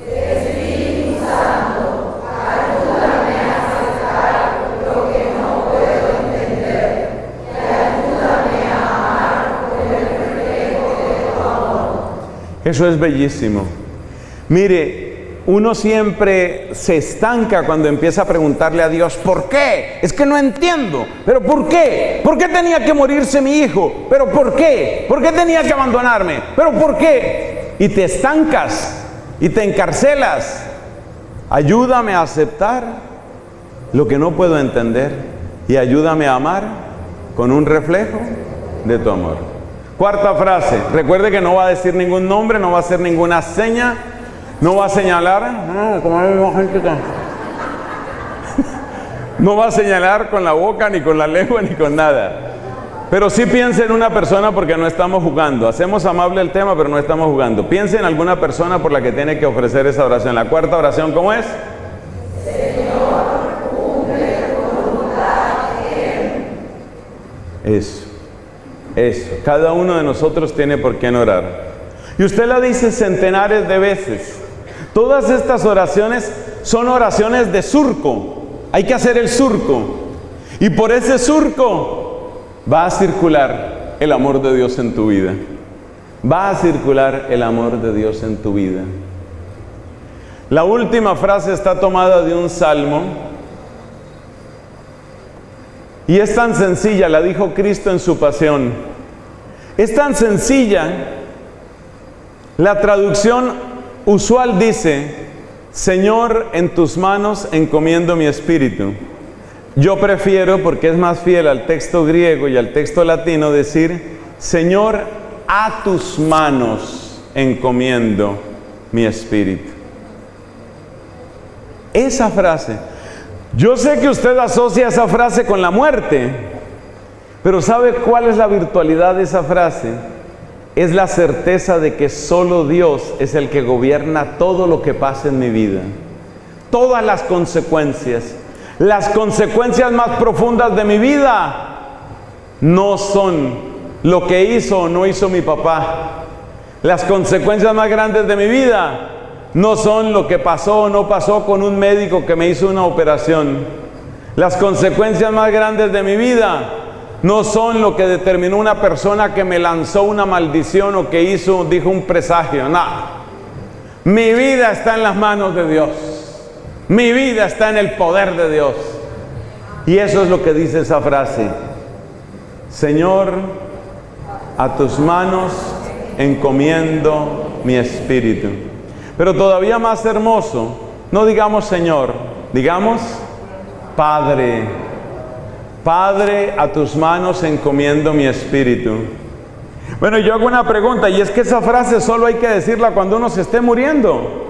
Espíritu Santo, ayúdame a aceptar lo que no puedo entender. Y ayúdame a amar con el reflejo de tu amor. Eso es bellísimo. Mire, uno siempre se estanca cuando empieza a preguntarle a Dios, ¿por qué? Es que no entiendo. ¿Pero por qué? ¿Por qué tenía que morirse mi hijo? ¿Pero por qué? ¿Por qué tenía que abandonarme? ¿Pero por qué? Y te estancas y te encarcelas. Ayúdame a aceptar lo que no puedo entender y ayúdame a amar con un reflejo de tu amor. Cuarta frase. Recuerde que no va a decir ningún nombre, no va a hacer ninguna seña. No va a señalar, como hay gente que... No va a señalar con la boca, ni con la lengua, ni con nada. Pero sí piense en una persona porque no estamos jugando. Hacemos amable el tema, pero no estamos jugando. Piense en alguna persona por la que tiene que ofrecer esa oración. La cuarta oración, ¿cómo es? Señor, cumple tu voluntad en... Eso. Cada uno de nosotros tiene por qué orar. Y usted la dice centenares de veces. Todas estas oraciones son oraciones de surco. Hay que hacer el surco. Y por ese surco va a circular el amor de Dios en tu vida. Va a circular el amor de Dios en tu vida. La última frase está tomada de un salmo. Y es tan sencilla, la dijo Cristo en su pasión. Es tan sencilla. La traducción usual dice, Señor, en tus manos encomiendo mi espíritu. Yo prefiero, porque es más fiel al texto griego y al texto latino, decir, Señor, a tus manos encomiendo mi espíritu. Esa frase, yo sé que usted asocia esa frase con la muerte, pero ¿sabe cuál es la virtualidad de esa frase? Es la certeza de que solo Dios es el que gobierna todo lo que pasa en mi vida. Todas las consecuencias más profundas de mi vida no son lo que hizo o no hizo mi papá. Las consecuencias más grandes de mi vida no son lo que pasó o no pasó con un médico que me hizo una operación. Las consecuencias más grandes de mi vida no son lo que determinó una persona que me lanzó una maldición o que dijo un presagio. No. Mi vida está en las manos de Dios. Mi vida está en el poder de Dios. Y eso es lo que dice esa frase. Señor, a tus manos encomiendo mi espíritu. Pero todavía más hermoso, no digamos Señor, digamos Padre. Padre, a tus manos encomiendo mi espíritu. Bueno, yo hago una pregunta, y es que esa frase solo hay que decirla cuando uno se esté muriendo.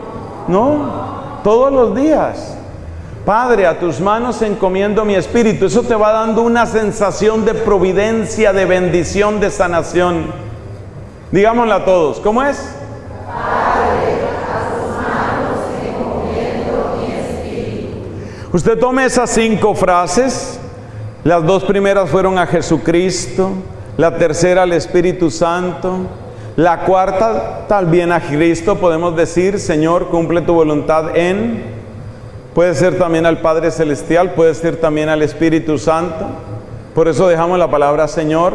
No, todos los días. Padre, a tus manos encomiendo mi espíritu. Eso te va dando una sensación de providencia, de bendición, de sanación. Digámosla todos, ¿cómo es? Padre, a tus manos encomiendo mi espíritu. Usted tome esas 5 frases. Las 2 primeras fueron a Jesucristo, la tercera al Espíritu Santo, la cuarta también a Cristo. Podemos decir, Señor, cumple tu voluntad en... Puede ser también al Padre Celestial, puede ser también al Espíritu Santo. Por eso dejamos la palabra Señor.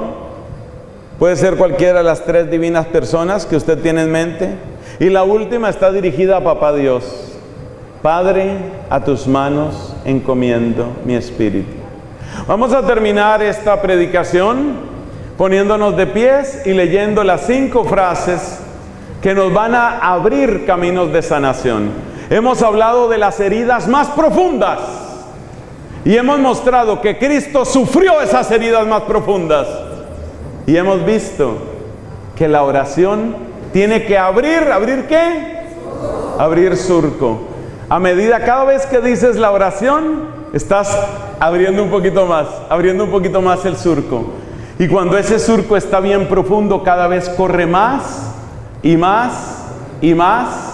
Puede ser cualquiera de las 3 divinas personas que usted tiene en mente. Y la última está dirigida a Papá Dios. Padre, a tus manos encomiendo mi espíritu. Vamos a terminar esta predicación poniéndonos de pies y leyendo las 5 frases que nos van a abrir caminos de sanación. Hemos hablado de las heridas más profundas y hemos mostrado que Cristo sufrió esas heridas más profundas, y hemos visto que la oración tiene que ¿abrir qué? Abrir surco. A medida, cada vez que dices la oración, estás abriendo un poquito más el surco, y cuando ese surco está bien profundo, cada vez corre más y más y más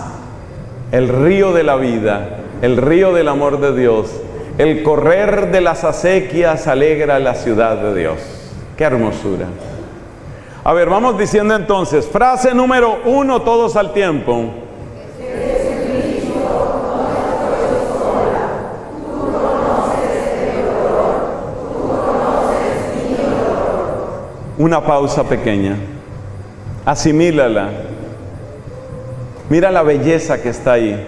el río de la vida, el río del amor de Dios. El correr de las acequias alegra la ciudad de Dios. ¡Qué hermosura! A ver, vamos diciendo entonces, frase número 1, todos al tiempo. Una pausa pequeña. Asimílala. Mira la belleza que está ahí.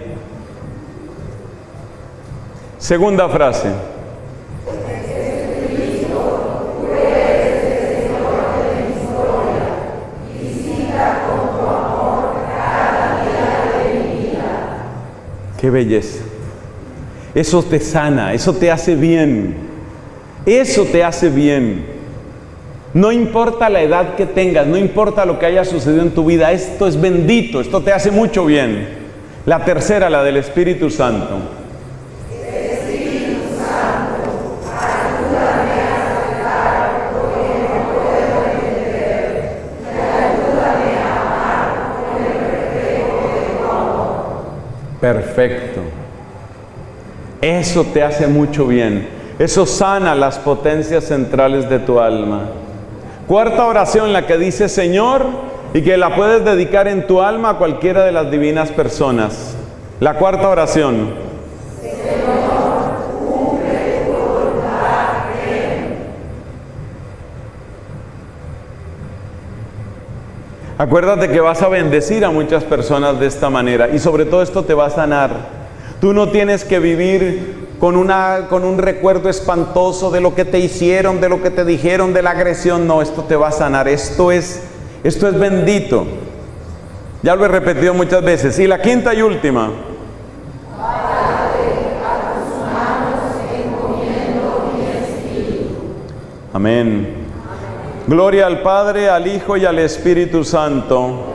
Segunda frase. Qué belleza. Eso te sana, eso te hace bien. Eso te hace bien. No importa la edad que tengas, no importa lo que haya sucedido en tu vida, esto es bendito, esto te hace mucho bien. La tercera, la del Espíritu Santo. Espíritu Santo, ayúdame a aceptar lo que no puedo entender, y ayúdame a amar con el reflejo de tu amor. Perfecto. Eso te hace mucho bien. Eso sana las potencias centrales de tu alma. Cuarta oración, la que dice Señor, y que la puedes dedicar en tu alma a cualquiera de las divinas personas. La cuarta oración. Señor, cumple tu voluntad en. Acuérdate que vas a bendecir a muchas personas de esta manera, y sobre todo esto te va a sanar. Tú no tienes que vivir con un recuerdo espantoso de lo que te hicieron, de lo que te dijeron, de la agresión. No, esto te va a sanar. Esto es bendito. Ya lo he repetido muchas veces. Y la quinta y última. Padre, a tus manos encomiendo mi espíritu. Amén. Gloria al Padre, al Hijo y al Espíritu Santo.